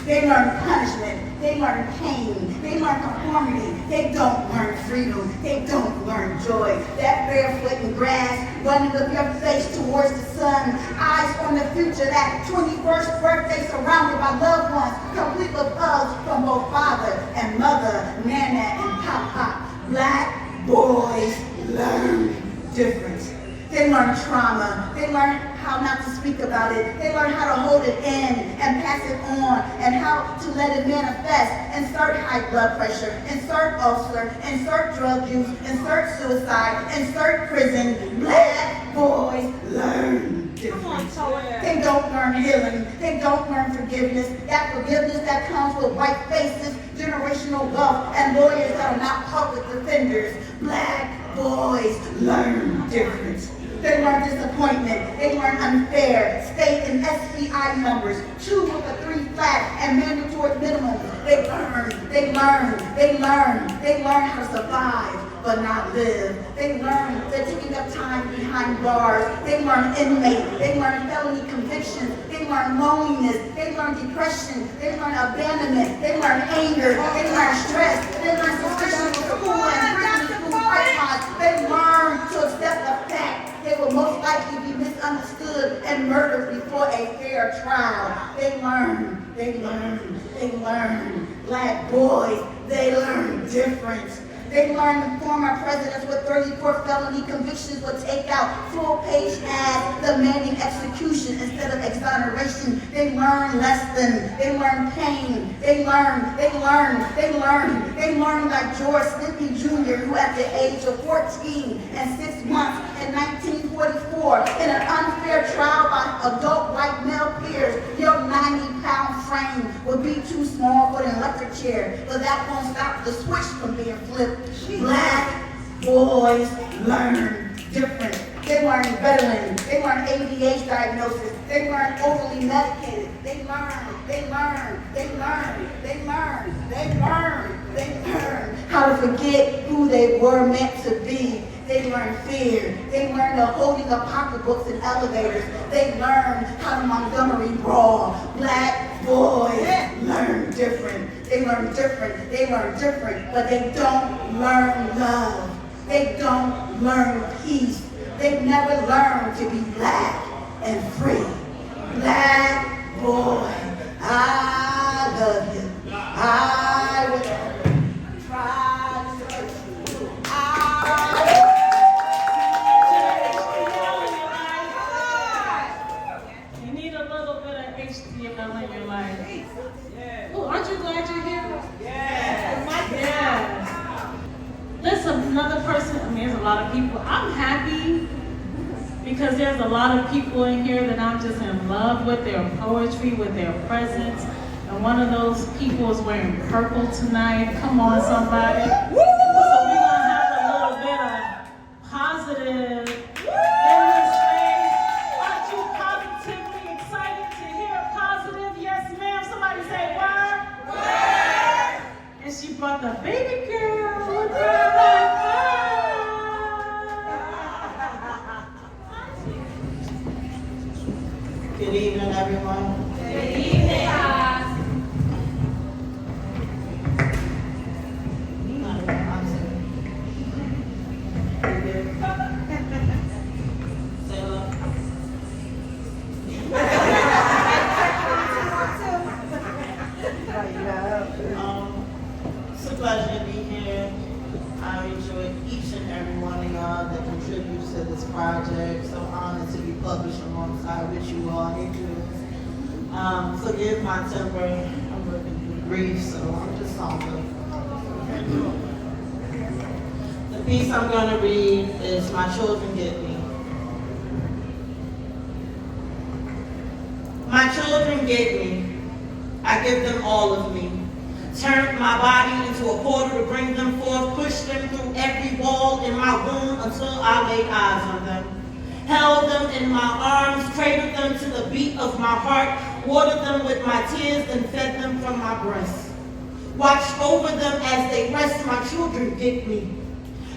They learn punishment. They learn pain. They learn conformity. They don't learn freedom. They don't learn joy. That barefoot in grass, running with your face towards the sun, eyes on the future, that 21st birthday surrounded by loved ones, complete with hugs from both father and mother, nana and papa. Black boys learn difference. They learn trauma. They learn how not to speak about it. They learn how to hold it in and pass it on, and how to let it manifest. Insert high blood pressure, insert ulcer, insert drug use, insert suicide, insert prison. Black boys learn different. They don't learn healing. They don't learn forgiveness. That forgiveness that comes with white faces, generational wealth, and lawyers that are not public defenders. Black boys learn different. They learn disappointment. They learn unfair, state and SCI numbers, two with a 3 flat and mandatory minimums. They learn how to survive but not live. They learn the taking up time behind bars. They learn inmate. They learn felony convictions. They learn loneliness. They learn depression. They learn abandonment. They learn anger. They learn stress. They learn suspicion of school and prison school pipelines. They learn to accept the fact they will most likely be misunderstood and murdered before a fair trial. They learn. Black boys, they learn different. They learn the former presidents with 34 felony convictions would take out full-page ads demanding execution instead of exoneration. They learn less than. They learn pain. They learn like George Slippy Jr., who at the age of 14 and 6 months in 1944, in an unfair trial by adult white male peers, your 90-pound frame would be too small for an electric chair, but that won't stop the switch from being flipped. Black boys learn different. They learn Ritalin. They learn ADHD diagnosis. They learn overly medicated. They learn how to forget who they were meant to be. They learn fear. They learn the holding of pocketbooks in elevators. They learn how to Montgomery brawl. Black boys learn different. They learn different, but they don't learn love. They don't learn peace. They never learn to be black and free. Black boy, I love you. I will try to hurt you. You need a little bit of HDMI in your life. Oh, aren't you glad you're here? Yes. Listen, another person, there's a lot of people. I'm happy because there's a lot of people in here that I'm just in love with their poetry, with their presence. And one of those people is wearing purple tonight. Come on, somebody. So we're going to have a little bit of positive in this space. Aren't you positively excited to hear positive? Yes, ma'am. Somebody say word. Word. And she brought the baby girl with her like Good evening, everyone. Good evening. Say hello. It's a pleasure to be here. I enjoy each and every one of y'all that contributes to this project. So honored to be published alongside with you all. Forgive my temper. I'm working through grief, so I'm just somber. piece I'm going to read is My Children Get Me. My children get me. I give them all of me. Turned my body into a portal to bring them forth, pushed them through every wall in my womb until I laid eyes on them. Held them in my arms, cradled them to the beat of my heart, watered them with my tears, and fed them from my breast. Watched over them as they rest, my children get me.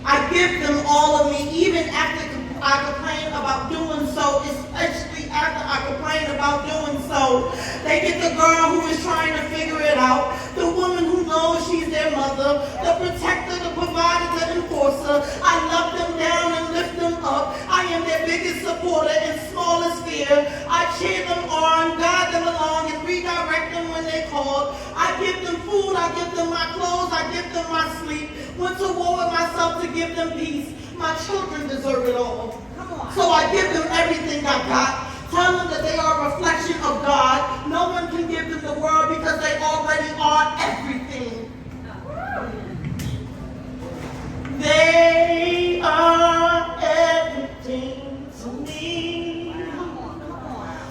I give them all of me, even after I complain about doing so, especially after I complain about doing so. They get the girl who is trying to figure it out, the woman who knows she's their mother, the protector, the provider, the enforcer. I love them down and lift them up. I am their biggest supporter and smallest fear. I cheer them on, guide them along, and redirect them when they call. I give them food, I give them my clothes, I give them my sleep. Went to war with myself to give them peace. My children deserve it all. So I give them everything I got. Tell them that they are a reflection of God. No one can give them the world because they already are everything. They are everything to me.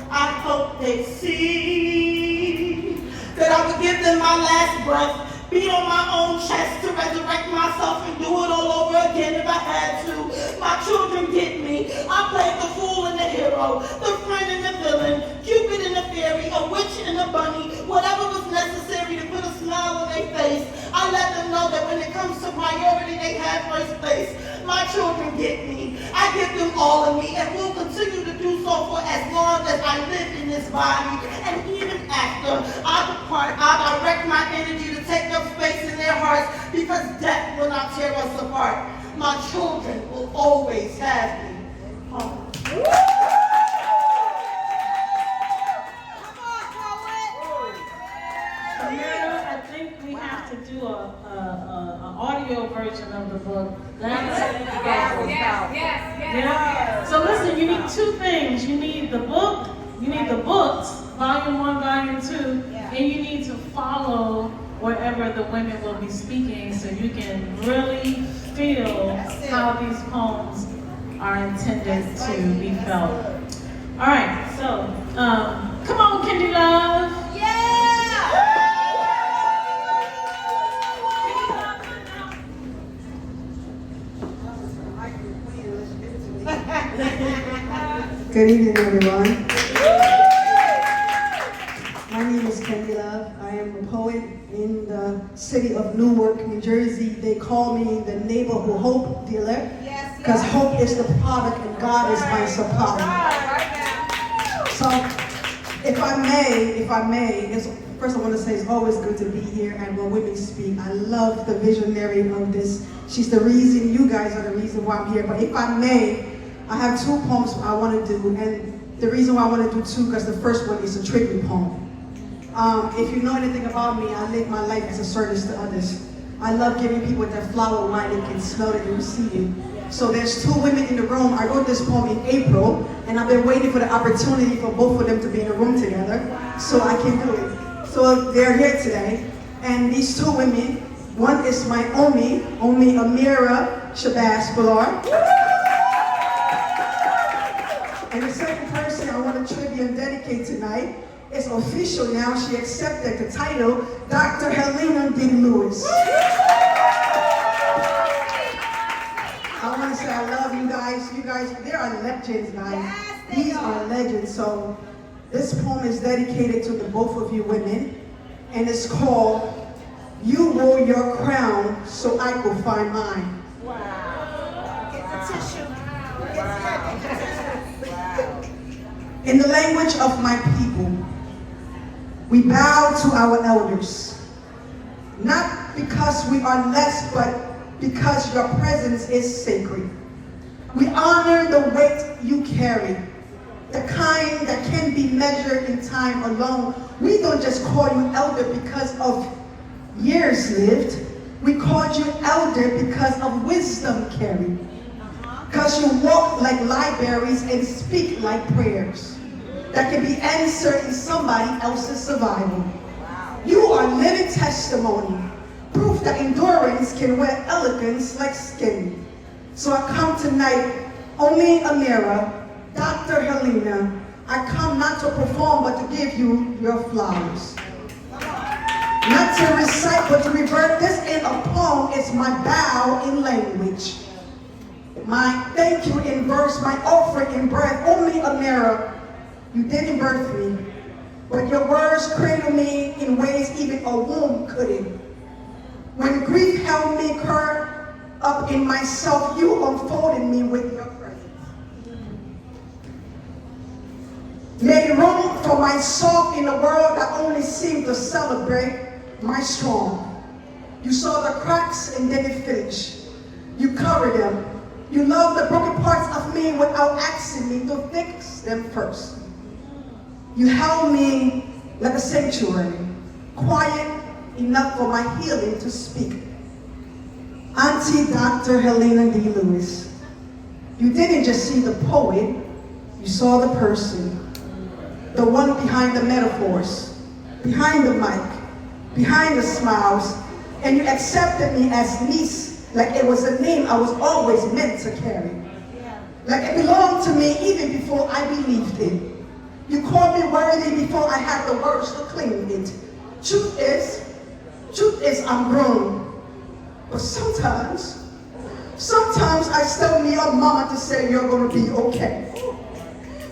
I hope they see that I would give them my last breath, beat on my own chest to resurrect myself and do it all over again if I had to. My children get me. I played the fool and the hero, the friend and the villain, Cupid and the fairy, a witch and a bunny, whatever was necessary to put a smile on their face. I let them know that when it comes to priority, they have first place. My children get me. I give them all of me and will continue to do so for as long as I live in this body. And even after I depart, I direct my energy to take up space in their hearts because death will not tear us apart. My children will always have me. Amira, I think we have to do an audio version of the book. Yes. So listen, you need two things. You need the book, you need the books, volume 1, volume 2, and you need to follow wherever the women will be speaking so you can really feel how these poems are intended to be felt. All right, so come on, Kendi Love. Good evening, everyone. My name is Kendi Love. I am a poet in the city of Newark, New Jersey. They call me the neighborhood hope dealer because hope is the product and God is my supply. So, if I may, first I want to say it's always good to be here and when women speak. I love the visionary of this. She's the reason, you guys are the reason why I'm here. But if I may, I have 2 poems I want to do, and the reason why I want to do 2 because the first one is a tribute poem. If you know anything about me, I live my life as a service to others. I love giving people that flower wine they can smell it and receive it. So there's 2 women in the room. I wrote this poem in April, and I've been waiting for the opportunity for both of them to be in a room together so I can do it. So they're here today, and these 2 women, one is my Omi Amira Shabazz Ballard. And the second person I want to tribute and dedicate tonight is official now. She accepted the title, Dr. Helena D. Lewis. I want to say I love you guys. You guys, they are legends, guys. These are legends. So this poem is dedicated to the both of you women, and it's called You Wore Your Crown So I Could Find Mine. Wow. Get the tissue. In the language of my people, we bow to our elders, not because we are less, but because your presence is sacred. We honor the weight you carry, the kind that can be measured in time alone. We don't just call you elder because of years lived. We called you elder because of wisdom carried. Because you walk like libraries and speak like prayers that can be answered in somebody else's survival. You are living testimony, proof that endurance can wear elegance like skin. So I come tonight, only Amira, Dr. Helena, I come not to perform, but to give you your flowers. Not to recite, but to revert. This ain't a poem, it's my bow in language. My thank you in verse, my offering in breath. Only Amira, you didn't birth me, but your words cradle me in ways even a womb couldn't. When grief held me curled up in myself, you unfolded me with your presence. Made room for my soft in a world that only seemed to celebrate my strong. You saw the cracks and didn't finish. You covered them. You loved the broken parts of me without asking me to fix them first. You held me like a sanctuary, quiet enough for my healing to speak. Auntie Dr. Helena D. Lewis, you didn't just see the poet, you saw the person. The one behind the metaphors, behind the mic, behind the smiles, and you accepted me as niece like it was a name I was always meant to carry. Like it belonged to me even before I believed it. You called me worthy before I had the words to claim it. Truth is I'm grown. But sometimes I still need a mama to say you're gonna be okay.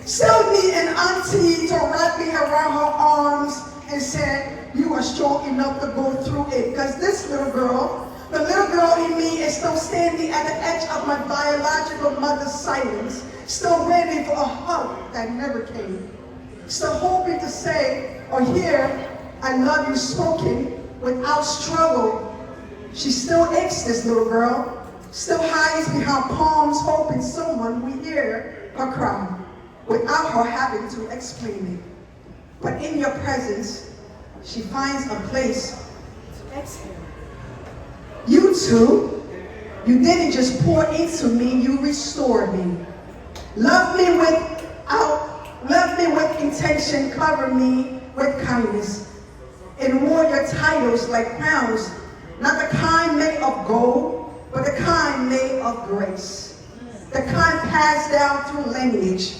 Still need an auntie to wrap me around her arms and say, you are strong enough to go through it. Because this little girl, the little girl in me is still standing at the edge of my biological mother's silence, still waiting for a hug that never came. Still hoping to say or hear, I love you spoken without struggle. She still aches, this little girl, still hides behind palms, hoping someone will hear her cry, without her having to explain it. But in your presence, she finds a place to exhale. You too, you didn't just pour into me, you restored me. Love me with intention, cover me with kindness, and wore your titles like crowns, not the kind made of gold, but the kind made of grace. The kind passed down through lineage,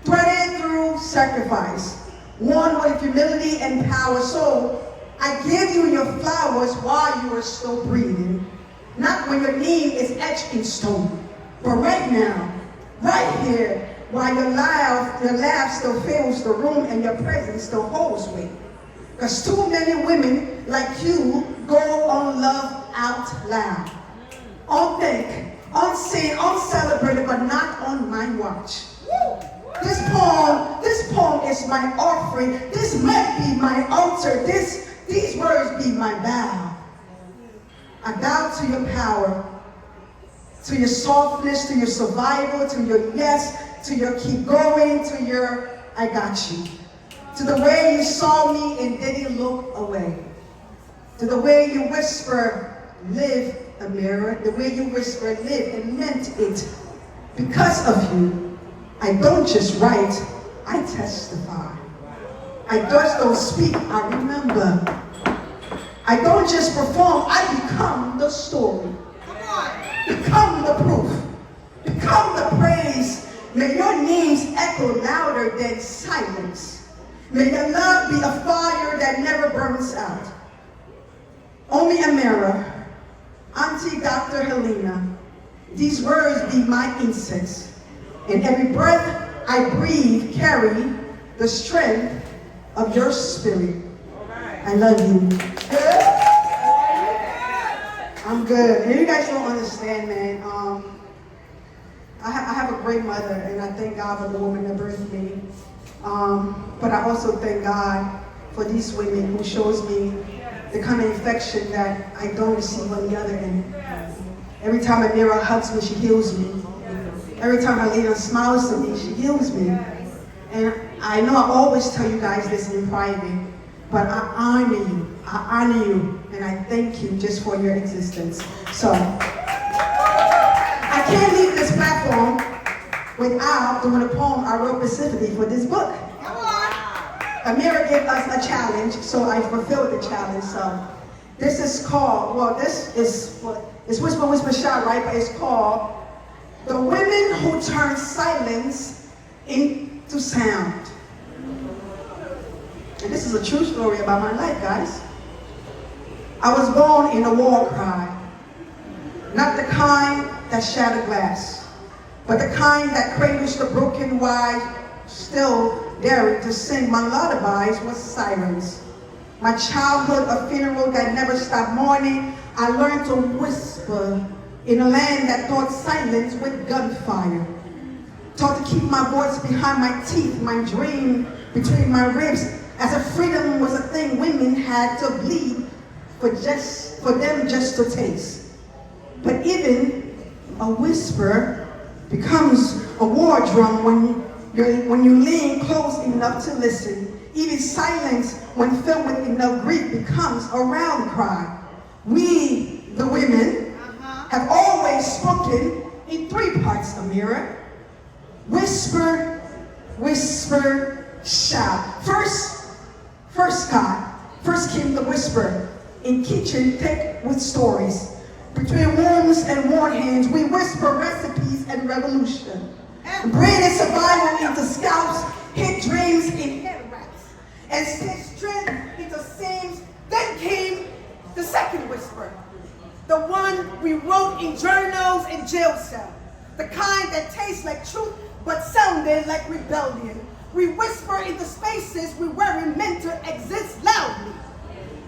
threaded through sacrifice, worn with humility and power. So I give you your flowers while you are still breathing, not when your name is etched in stone, but right now, right here, while your laugh still fills the room and your presence still holds me. Because too many women like you go on love out loud, unthink, unseen, uncelebrated, but not on my watch. This poem is my offering. This might be my altar. These words be my vow. I bow to your power, to your softness, to your survival, to your yes, to your keep going, to your I got you. To the way you saw me and didn't look away. To the way you whisper, live, Amira. The way you whisper, live, and meant it. Because of you, I don't just write, I testify. I just don't speak, I remember. I don't just perform, I become the story. Become the proof. Become the praise. May your names echo louder than silence. May your love be a fire that never burns out. Only Amira, Auntie Dr. Helena, these words be my incense. And every breath I breathe carry the strength of your spirit. I love you. I'm good. And you guys don't understand, man. I have a great mother, and I thank God for the woman that birthed me. But I also thank God for these women who shows me the kind of affection that I don't receive on the other end. Every time Amira hugs me, she heals me. Every time Helena smiles to me, she heals me. And I know I always tell you guys this in private, but I honor you, and I thank you just for your existence. So, I can't leave this platform without doing a poem I wrote specifically for this book. Amira gave us a challenge, so I fulfilled the challenge. So, this is called, well, this is, it's Whisper, Whisper, Shout, right? But it's called The women who turn silence into sound. And this is a true story about my life, guys. I was born in a war cry. Not the kind that shatter glass, but the kind that cradles the broken while still daring to sing my lullabies was sirens. My childhood, a funeral that never stopped mourning. I learned to whisper in a land that thought silence with gunfire. Taught to keep my voice behind my teeth, my dream between my ribs, as if freedom was a thing women had to bleed for them just to taste. But even a whisper becomes a war drum when you lean close enough to listen. Even silence, when filled with enough grief, becomes a round cry. We, the women, have always spoken in three parts, Amira. Whisper, whisper, shout. First came the whisper. In kitchen, thick with stories. Between wombs and worn hands, we whisper recipes and revolution. Breeding survival into scalps, hid dreams in head wraps, and stitched strength into seams. Then came the second whisper, the one we wrote in journals in jail cell, the kind that tastes like truth but sounded like rebellion. We whisper into spaces we weren't meant to exist loudly.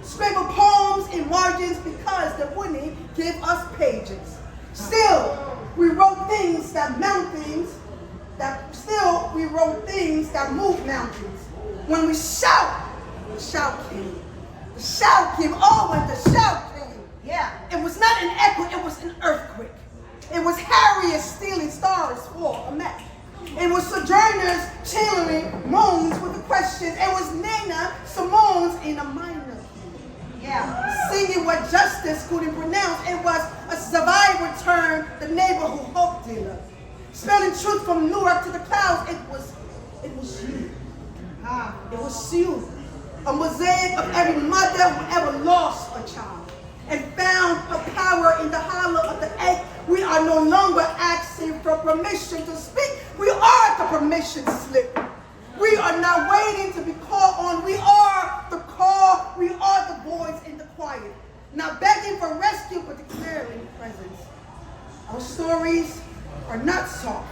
Scribble poems in margins because they wouldn't give us pages. Still, we wrote things that move mountains. When we shout, the shout came. The shout came, oh, when the shout came. Yeah, it was not an echo, it was an earthquake. It was Harriet stealing stars for a map. It was sojourners chilling moans with the questions. It was Nina Simone's in a minor. Yeah, singing what justice couldn't pronounce. It was a survivor turned the neighborhood hope dealer. Spelling truth from Newark to the clouds. It was you. It was you. A mosaic of every mother who ever lost a child and found her power in the hollow of the egg. We are no longer asking for permission to speak. We are the permission slip. We are not waiting to be called on. We are the call. We are the voice in the quiet. Not begging for rescue, but declaring presence. Our stories are not soft.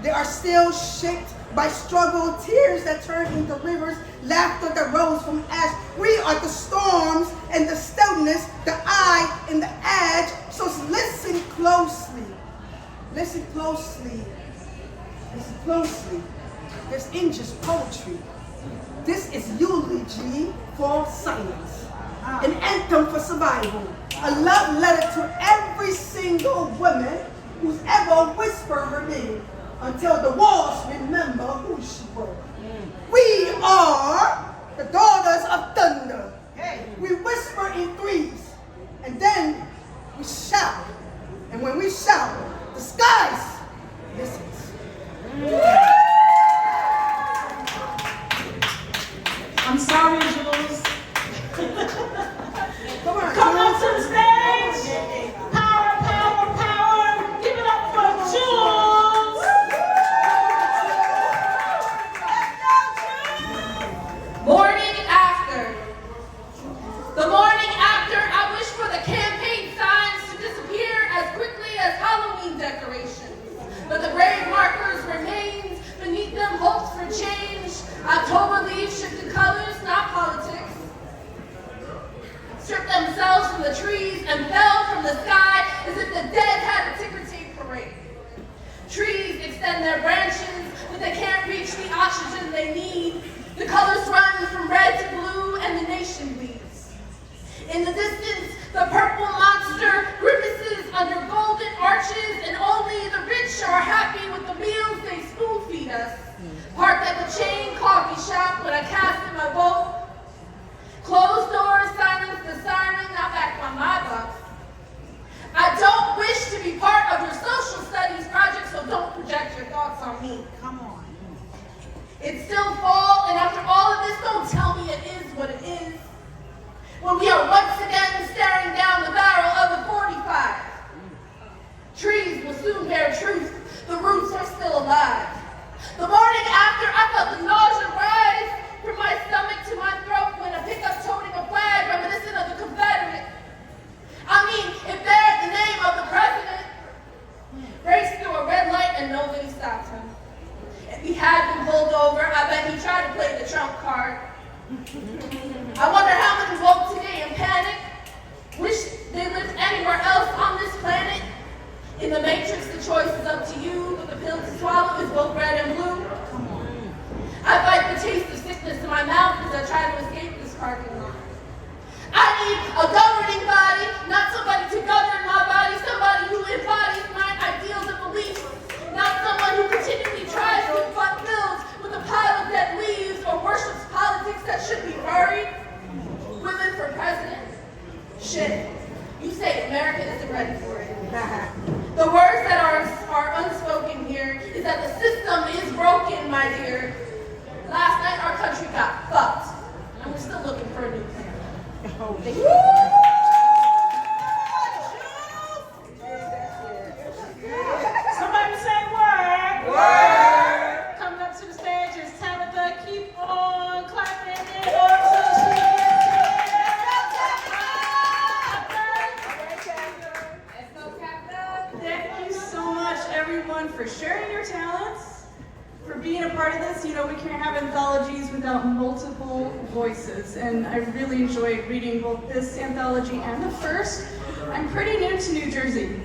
They are still shaped by struggle, tears that turn into rivers, laughter that rose from ash. We are the storms and the stillness, the eye and the edge. So listen closely. Listen closely. Listen closely. This ain't just poetry. This is eulogy for silence. An anthem for survival. A love letter to every single woman who's ever whispered her name until the walls remember who she was. We are the daughters of thunder. We whisper in threes, and then we shout. And when we shout, the skies listens. I'm sorry, Jules. Come on, Come on to the stage. Power, power, power. Give it up for Jules. Morning after. The morning after, I wish for the campaign signs to disappear as quickly as Halloween decorations. But the brave markers remain, beneath them hopes for change. October leaves shifted colors, not politics. Stripped themselves from the trees and fell from the sky as if the dead had a ticker tape parade. Trees extend their branches, but they can't reach the oxygen they need. The colors run from red to blue and the nation bleeds. In the distance, the purple monster grimaces under golden arches, and only the rich are happy with the meals they spoon feed us. Parked at the chain coffee shop when I cast in my vote. Closed doors silence the siren, not back on my bucks. I don't wish to be part of your social studies project, so don't project your thoughts on me. Come on. It's still fall, and after all of this, don't tell me it is what it is. When we are once again choice is up to you, but the pill to swallow is both red and blue. I fight the taste of sickness in my mouth as I try to escape this parking lot. I need a governing body, not somebody to govern my body, somebody who embodies my ideals and beliefs, not someone who continually tries to butt bills with a pile of dead leaves or worships politics that should be buried. Women for president? Shit. You say America isn't ready for it. The words that are unspoken here is that the system is broken, my dear. Last night our country got fucked, and we're still looking for a new plan. Somebody say word. Word. Coming up to the stage is Tabitha. Keep on clapping it up so she gets Thank you so much, everyone, for sharing your talents, for being a part of this. You know, we can't have anthologies without multiple voices, and I really enjoyed reading both this anthology and the first. I'm pretty new to New Jersey,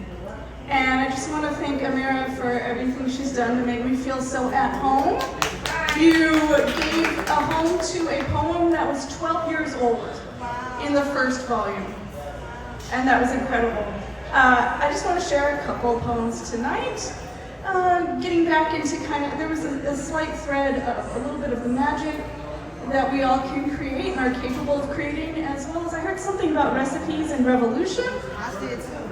and I just want to thank Amira for everything she's done to make me feel so at home. You gave a home to a poem that was 12 years old in the first volume, and that was incredible. I just want to share a couple poems tonight. Getting back into there was a slight thread of a little bit of the magic that we all can create and are capable of creating, as well as I heard something about recipes and revolution. I did too.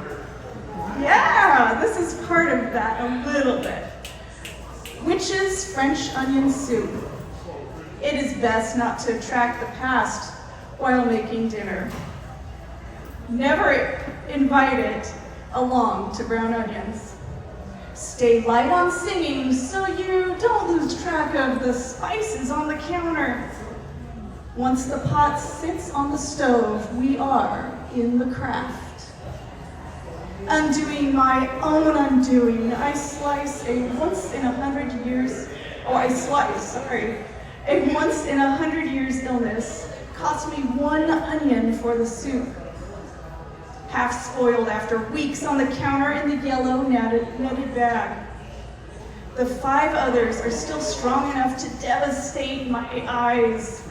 Yeah, this is part of that a little bit. Witch's French onion soup. It is best not to attract the past while making dinner. Never invite it along to brown onions. Stay light on singing so you don't lose track of the spices on the counter. Once the pot sits on the stove, we are in the craft. Undoing my own undoing, I slice a once in 100 years illness. Cost me 1 onion for the soup. Half spoiled after weeks on the counter in the yellow netted bag. The 5 others are still strong enough to devastate my eyes.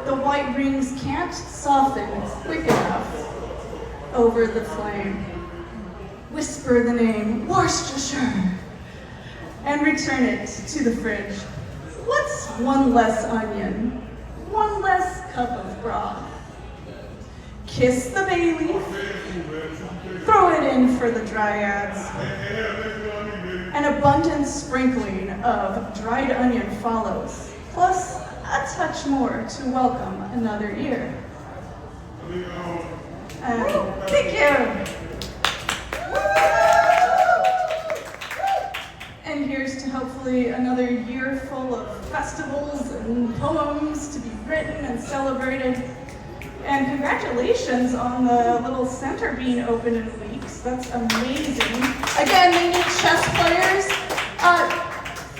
The white rings can't soften quick enough over the flame. Whisper the name Worcestershire and return it to the fridge. What's 1 less onion? 1 less cup of broth? Kiss the bay leaf, throw it in for the dryads. An abundant sprinkling of dried onion follows, plus a touch more to welcome another year. Thank you. And here's to hopefully another year full of festivals and poems to be written and celebrated. And congratulations on the little center being open in weeks. That's amazing. Again, they need chess players.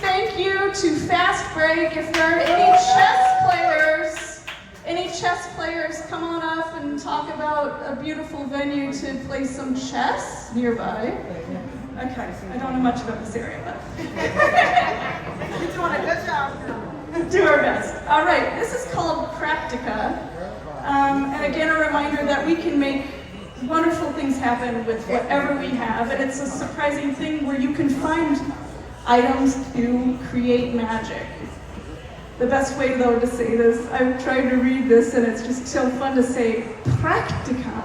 Thank you to Fast Break. If there are any chess players, come on up and talk about a beautiful venue to play some chess nearby. Okay, I don't know much about this area, but You're doing a good job. do our best. All right, this is called Practica. And again, a reminder that we can make wonderful things happen with whatever we have, and it's a surprising thing where you can find items to create magic. The best way, though, to say this, I've tried to read this, and it's just so fun to say, Practica.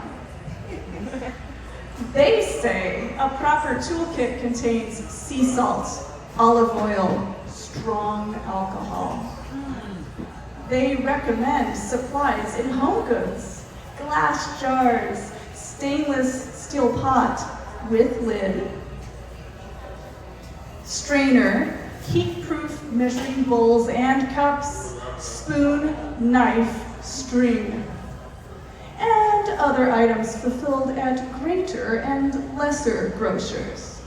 They say a proper toolkit contains sea salt, olive oil, strong alcohol. They recommend supplies in home goods, glass jars, stainless steel pot with lid, strainer, heat-proof measuring bowls and cups, spoon, knife, string, and other items fulfilled at greater and lesser grocers.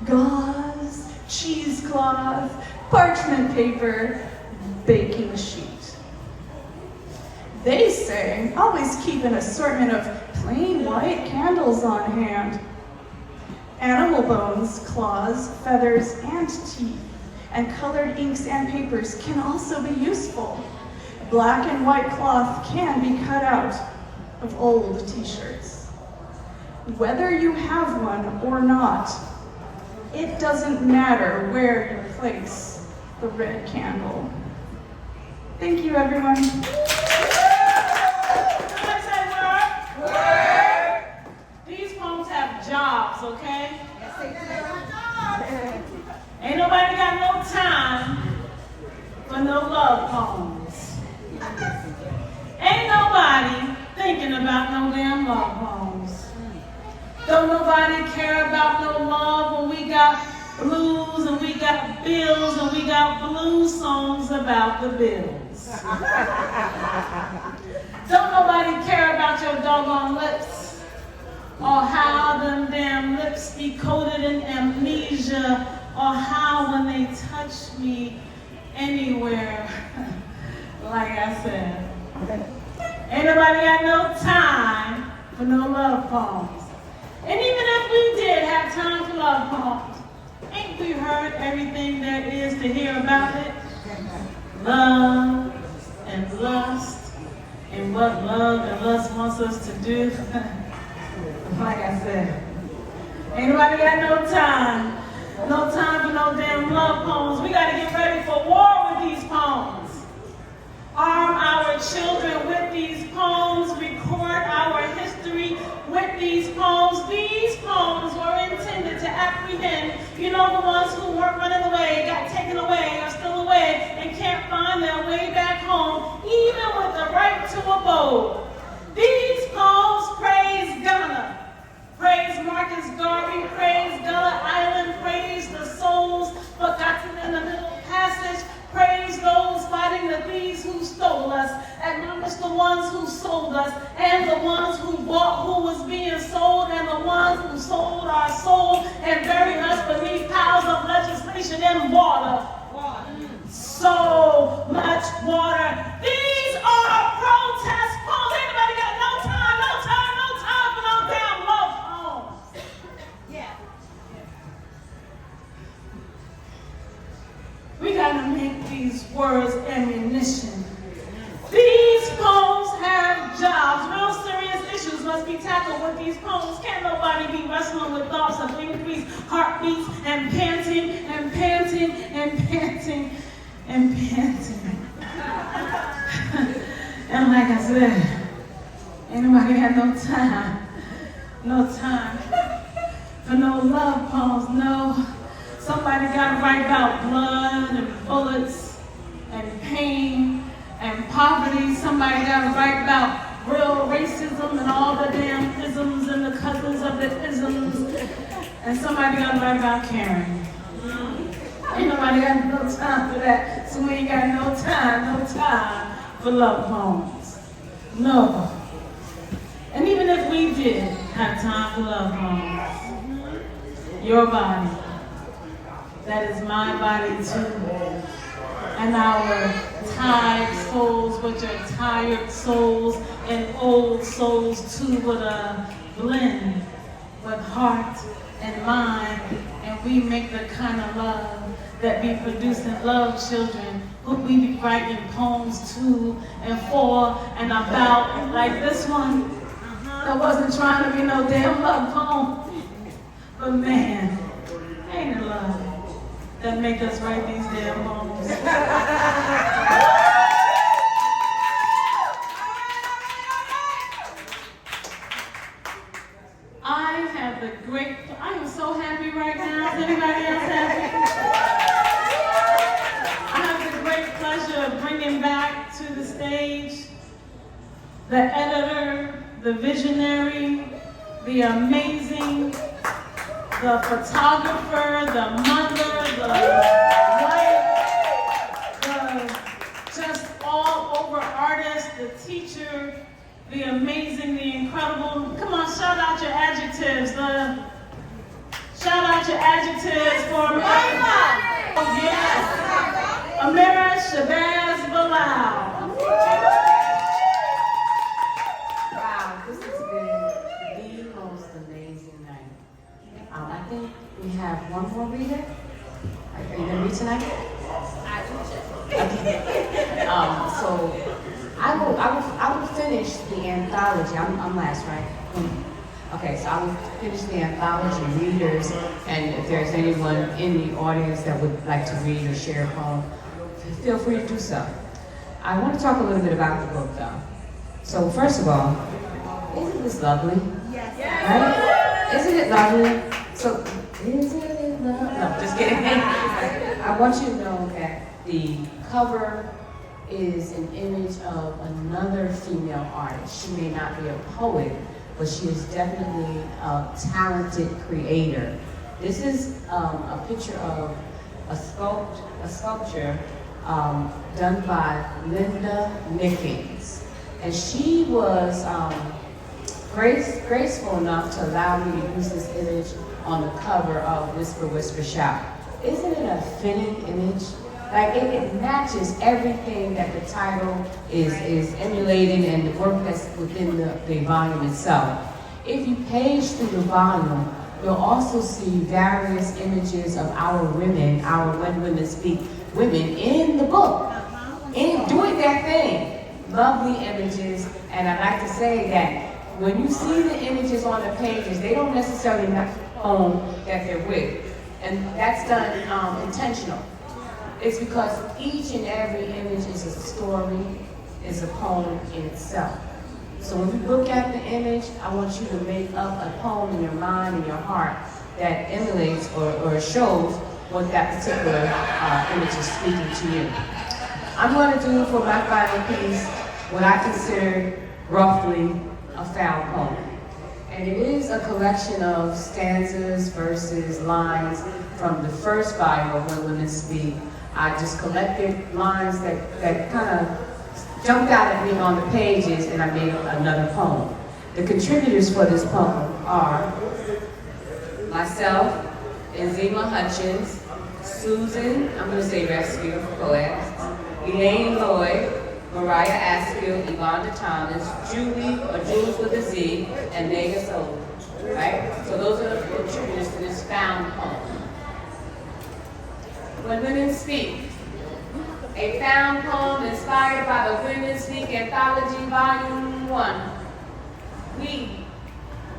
Gauze, cheesecloth, parchment paper, baking sheet. They say always keep an assortment of plain white candles on hand Animal bones, claws, feathers, and teeth, and colored inks and papers can also be useful. Black and white cloth can be cut out of old t-shirts. Whether you have one or not, it doesn't matter where you place the red candle. Thank you, everyone. These poems have jobs, okay? Ain't nobody got no time for no love poems. Ain't nobody thinking about no damn love poems. Don't nobody care about no love when we got blues and we got bills and we got blues songs about the bills. Don't nobody care about your doggone lips or how them damn lips be coated in amnesia or how when they touch me anywhere, like I said. Ain't nobody got no time for no love poems. And even if we did have time for love poems, ain't we heard everything there is to hear about it? Love and lust and what love and lust wants us to do. Like I said, ain't nobody got no time for no damn love poems. We gotta get ready for war with these poems. Arm our children with these poems, record our history with these poems. These poems were intended to apprehend, the ones who weren't running away, got taken away, are still away, and can't find their way back home, even with the right to abode. These poems praise Ghana, praise Marcus Garvey, praise Gullah Island, praise the souls forgotten in the Middle Passage, praise those fighting the thieves who stole us, acknowledge the ones who sold us, and the ones who bought who was being sold, and the ones who sold our soul and buried us beneath piles of legislation and water. So much water. These are protest poems. Anybody got no time for no damn love poems? Yeah. We gotta make these words ammunition. These poems have jobs. Real serious issues must be tackled with these poems. Can't nobody be wrestling with thoughts of increased heartbeats and panting and panting and panting and panting. And like I said, ain't nobody got no time for no love poems, no. Somebody got to write about blood and bullets and pain and poverty. Somebody got to write about real racism and all the damn isms and the cousins of the isms. And somebody got to write about caring. Ain't nobody got no time for that. So we ain't got no time for love poems. No. And even if we did have time for love poems, your body, that is my body too. And our tired souls, which are tired souls, and old souls too, would blend with heart and mind, and we make the kind of love that be producing love children who we be writing poems to and for and about, like this one that wasn't trying to be no damn love poem. But man, ain't it love that make us write these damn poems? I am so happy right now. Is anybody else happy? I have the great pleasure of bringing back to the stage the editor, the visionary, the amazing, the photographer, the mother, the wife, the just all over artist, the teacher, the amazing, the incredible. Come on, shout out your adjectives. Shout out your adjectives for Amira. Oh, yes. Amira Shabazz Bilal. Wow, this has been the most amazing night. I think We have one more reader. Are you gonna read tonight? Okay. So I will finish the anthology. I'm last, right? Okay, so I will finish the anthology readers, and if there's anyone in the audience that would like to read or share a poem, feel free to do so. I want to talk a little bit about the book, though. So first of all, isn't this lovely? Yes. Right? Isn't it lovely? So, isn't it lovely? No, just kidding. I want you to know that the cover is an image of another female artist. She may not be a poet, but she is definitely a talented creator. This is a picture of a sculpture done by Linda Nickings. And she was graceful enough to allow me to use this image on the cover of Whisper, Whisper, Shout. Isn't it a fitting image? Like it matches everything that the title is emulating and the work that's within the volume itself. If you page through the volume, you'll also see various images of our women, our When Women Speak women in the book, doing their thing. Lovely images, and I like to say that when you see the images on the pages, they don't necessarily match the poem that they're with, and that's done intentional. It's because each and every image is a story, is a poem in itself. So when you look at the image, I want you to make up a poem in your mind and your heart that emulates or shows what that particular image is speaking to you. I'm going to do for my final piece what I consider roughly a foul poem. And it is a collection of stanzas, verses, lines from the first volume of When Women Speak. I just collected lines that kind of jumped out at me on the pages, and I made another poem. The contributors for this poem are myself, Enzima Hutchins, Susan, I'm going to say Rescue for poets, Elaine Lloyd, Mariah Askill, Yvonne Thomas, Julie, or Jules with a Z, and Nega Soul. Right? So those are the contributors to this found poem. When Women Speak, a found poem inspired by the Women Speak Anthology, Volume 1.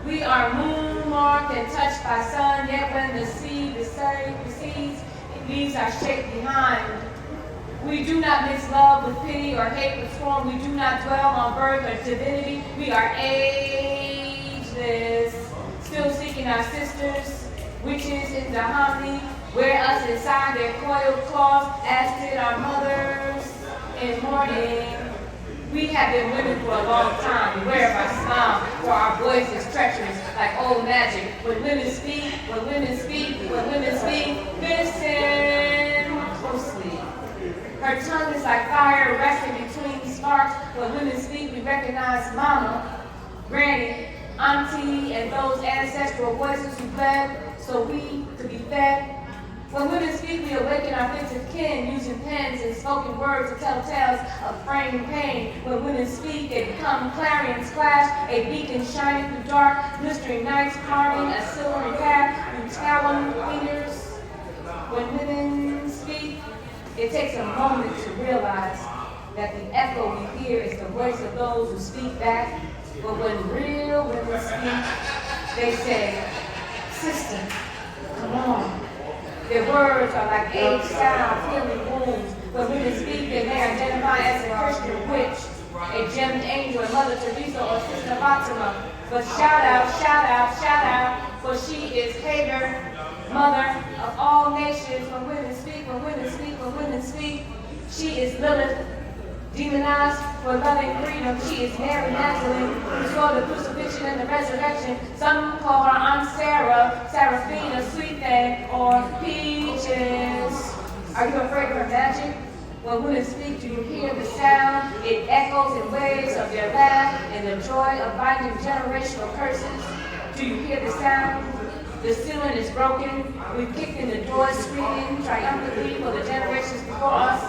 We are moon-marked and touched by sun, yet when the sea recedes, it leaves our shape behind. We do not mix love with pity or hate with scorn. We do not dwell on birth or divinity. We are ageless, still seeking our sisters, witches in the harmony, wear us inside their coiled claws, as did our mothers in mourning. We have been women for a long time, beware of our smile, for our voice is treacherous like old magic. When women speak, when women speak, when women speak, listen closely. Her tongue is like fire resting between sparks. When women speak, we recognize mama, granny, auntie, and those ancestral voices who bled so we could be fed. When women speak, we awaken our offensive kin, using pens and spoken words to tell tales of frame pain. When women speak, they become clarions flash, a beacon shining through dark, blistering nights, carving a silvery path through talon fingers. When women speak, it takes a moment to realize that the echo we hear is the voice of those who speak back. But when real women speak, they say, sister, come on. Their words are like aged sound, healing wounds. When women speak, they may identify as a Christian witch, a gemmed angel, Mother Teresa, or Sister Fatima. But shout out, shout out, shout out, for she is Hagar, mother of all nations. When women speak, when women speak, when women speak, she is Lilith, demonized for loving freedom. She is Mary Magdalene, who saw the crucifixion and the resurrection. Some call her Aunt Sarah, Seraphina, Sweet Thing, or Peaches. Are you afraid of her magic? When women speak, do you hear the sound? It echoes in waves of their laugh and the joy of binding generational curses. Do you hear the sound? The ceiling is broken. We've kicked in the doors, screaming triumphantly for the generations before us.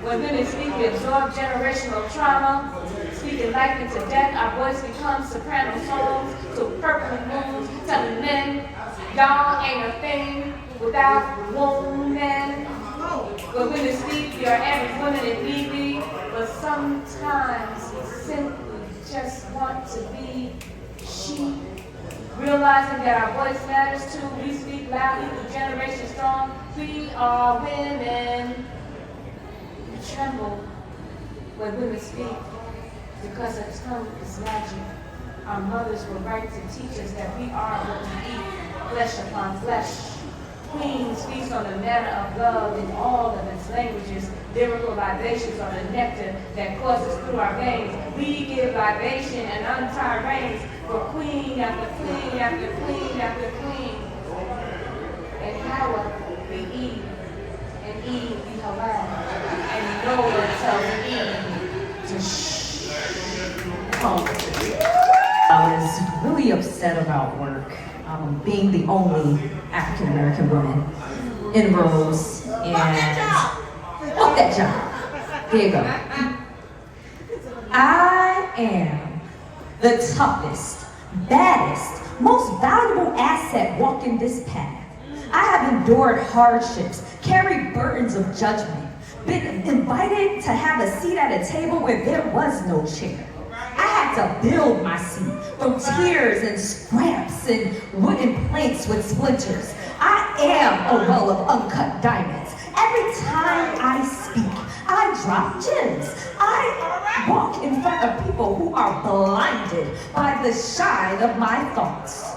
When women speak, we absorb generational trauma. Speaking life into death, our voice becomes soprano songs, so purple moons, telling men Y'all ain't a thing without woman. But when you speak, you're every woman in need, but sometimes we simply just want to be sheep. Realizing that our voice matters too, we speak loudly, the generation strong. We are women. We tremble when women speak because a tongue is magic. Our mothers were right to teach us that we are what we eat, flesh upon flesh. Queens feast on the manna of love in all of its languages. Lyrical libations are the nectar that courses through our veins. We give libation and untie reins for queen after queen after queen after queen. And Hawa be Eve, and Eve be Hawa. And Noah tells Eve to shh. I was really upset about work, being the only African American woman in roles, and fuck that job. There you go. I am the toughest, baddest, most valuable asset walking this path. I have endured hardships, carried burdens of judgment, been invited to have a seat at a table where there was no chair. I had to build my seat from tears and scraps and wooden planks with splinters. I am a well of uncut diamonds. Every time I speak, I drop gems. I walk in front of people who are blinded by the shine of my thoughts,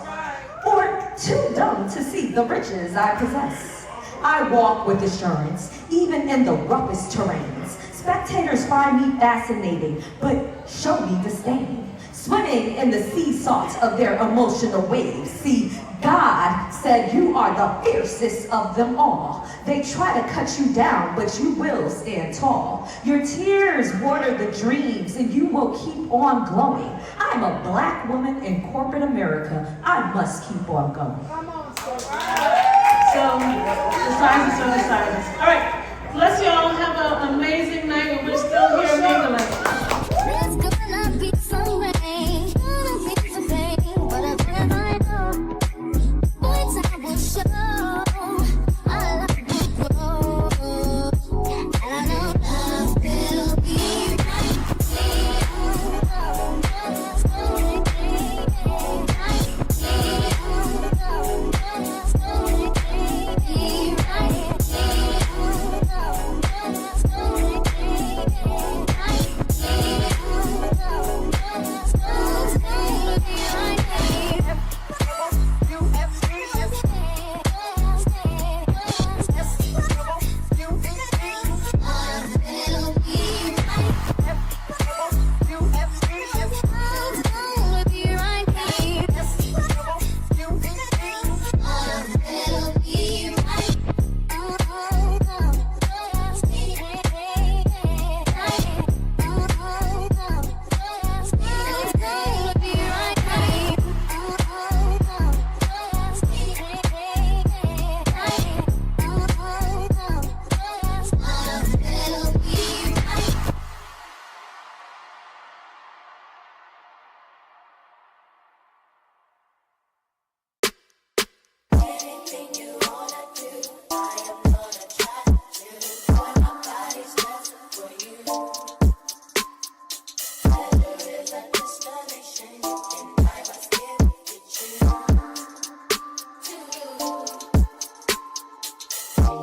or too dumb to see the riches I possess. I walk with assurance, even in the roughest terrains. Spectators find me fascinating, but show me disdain. Swimming in the sea salt of their emotional waves. See, God said you are the fiercest of them all. They try to cut you down, but you will stand tall. Your tears water the dreams, and you will keep on glowing. I'm a black woman in corporate America. I must keep on going. So, the silence of the silence. All right, let's y'all have an amazing night, and we're still here mingling. There's gonna be some rain, gonna be some pain, but I never know. Boy, time will show. I love will grow. I know love will be right.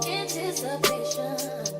Anticipation.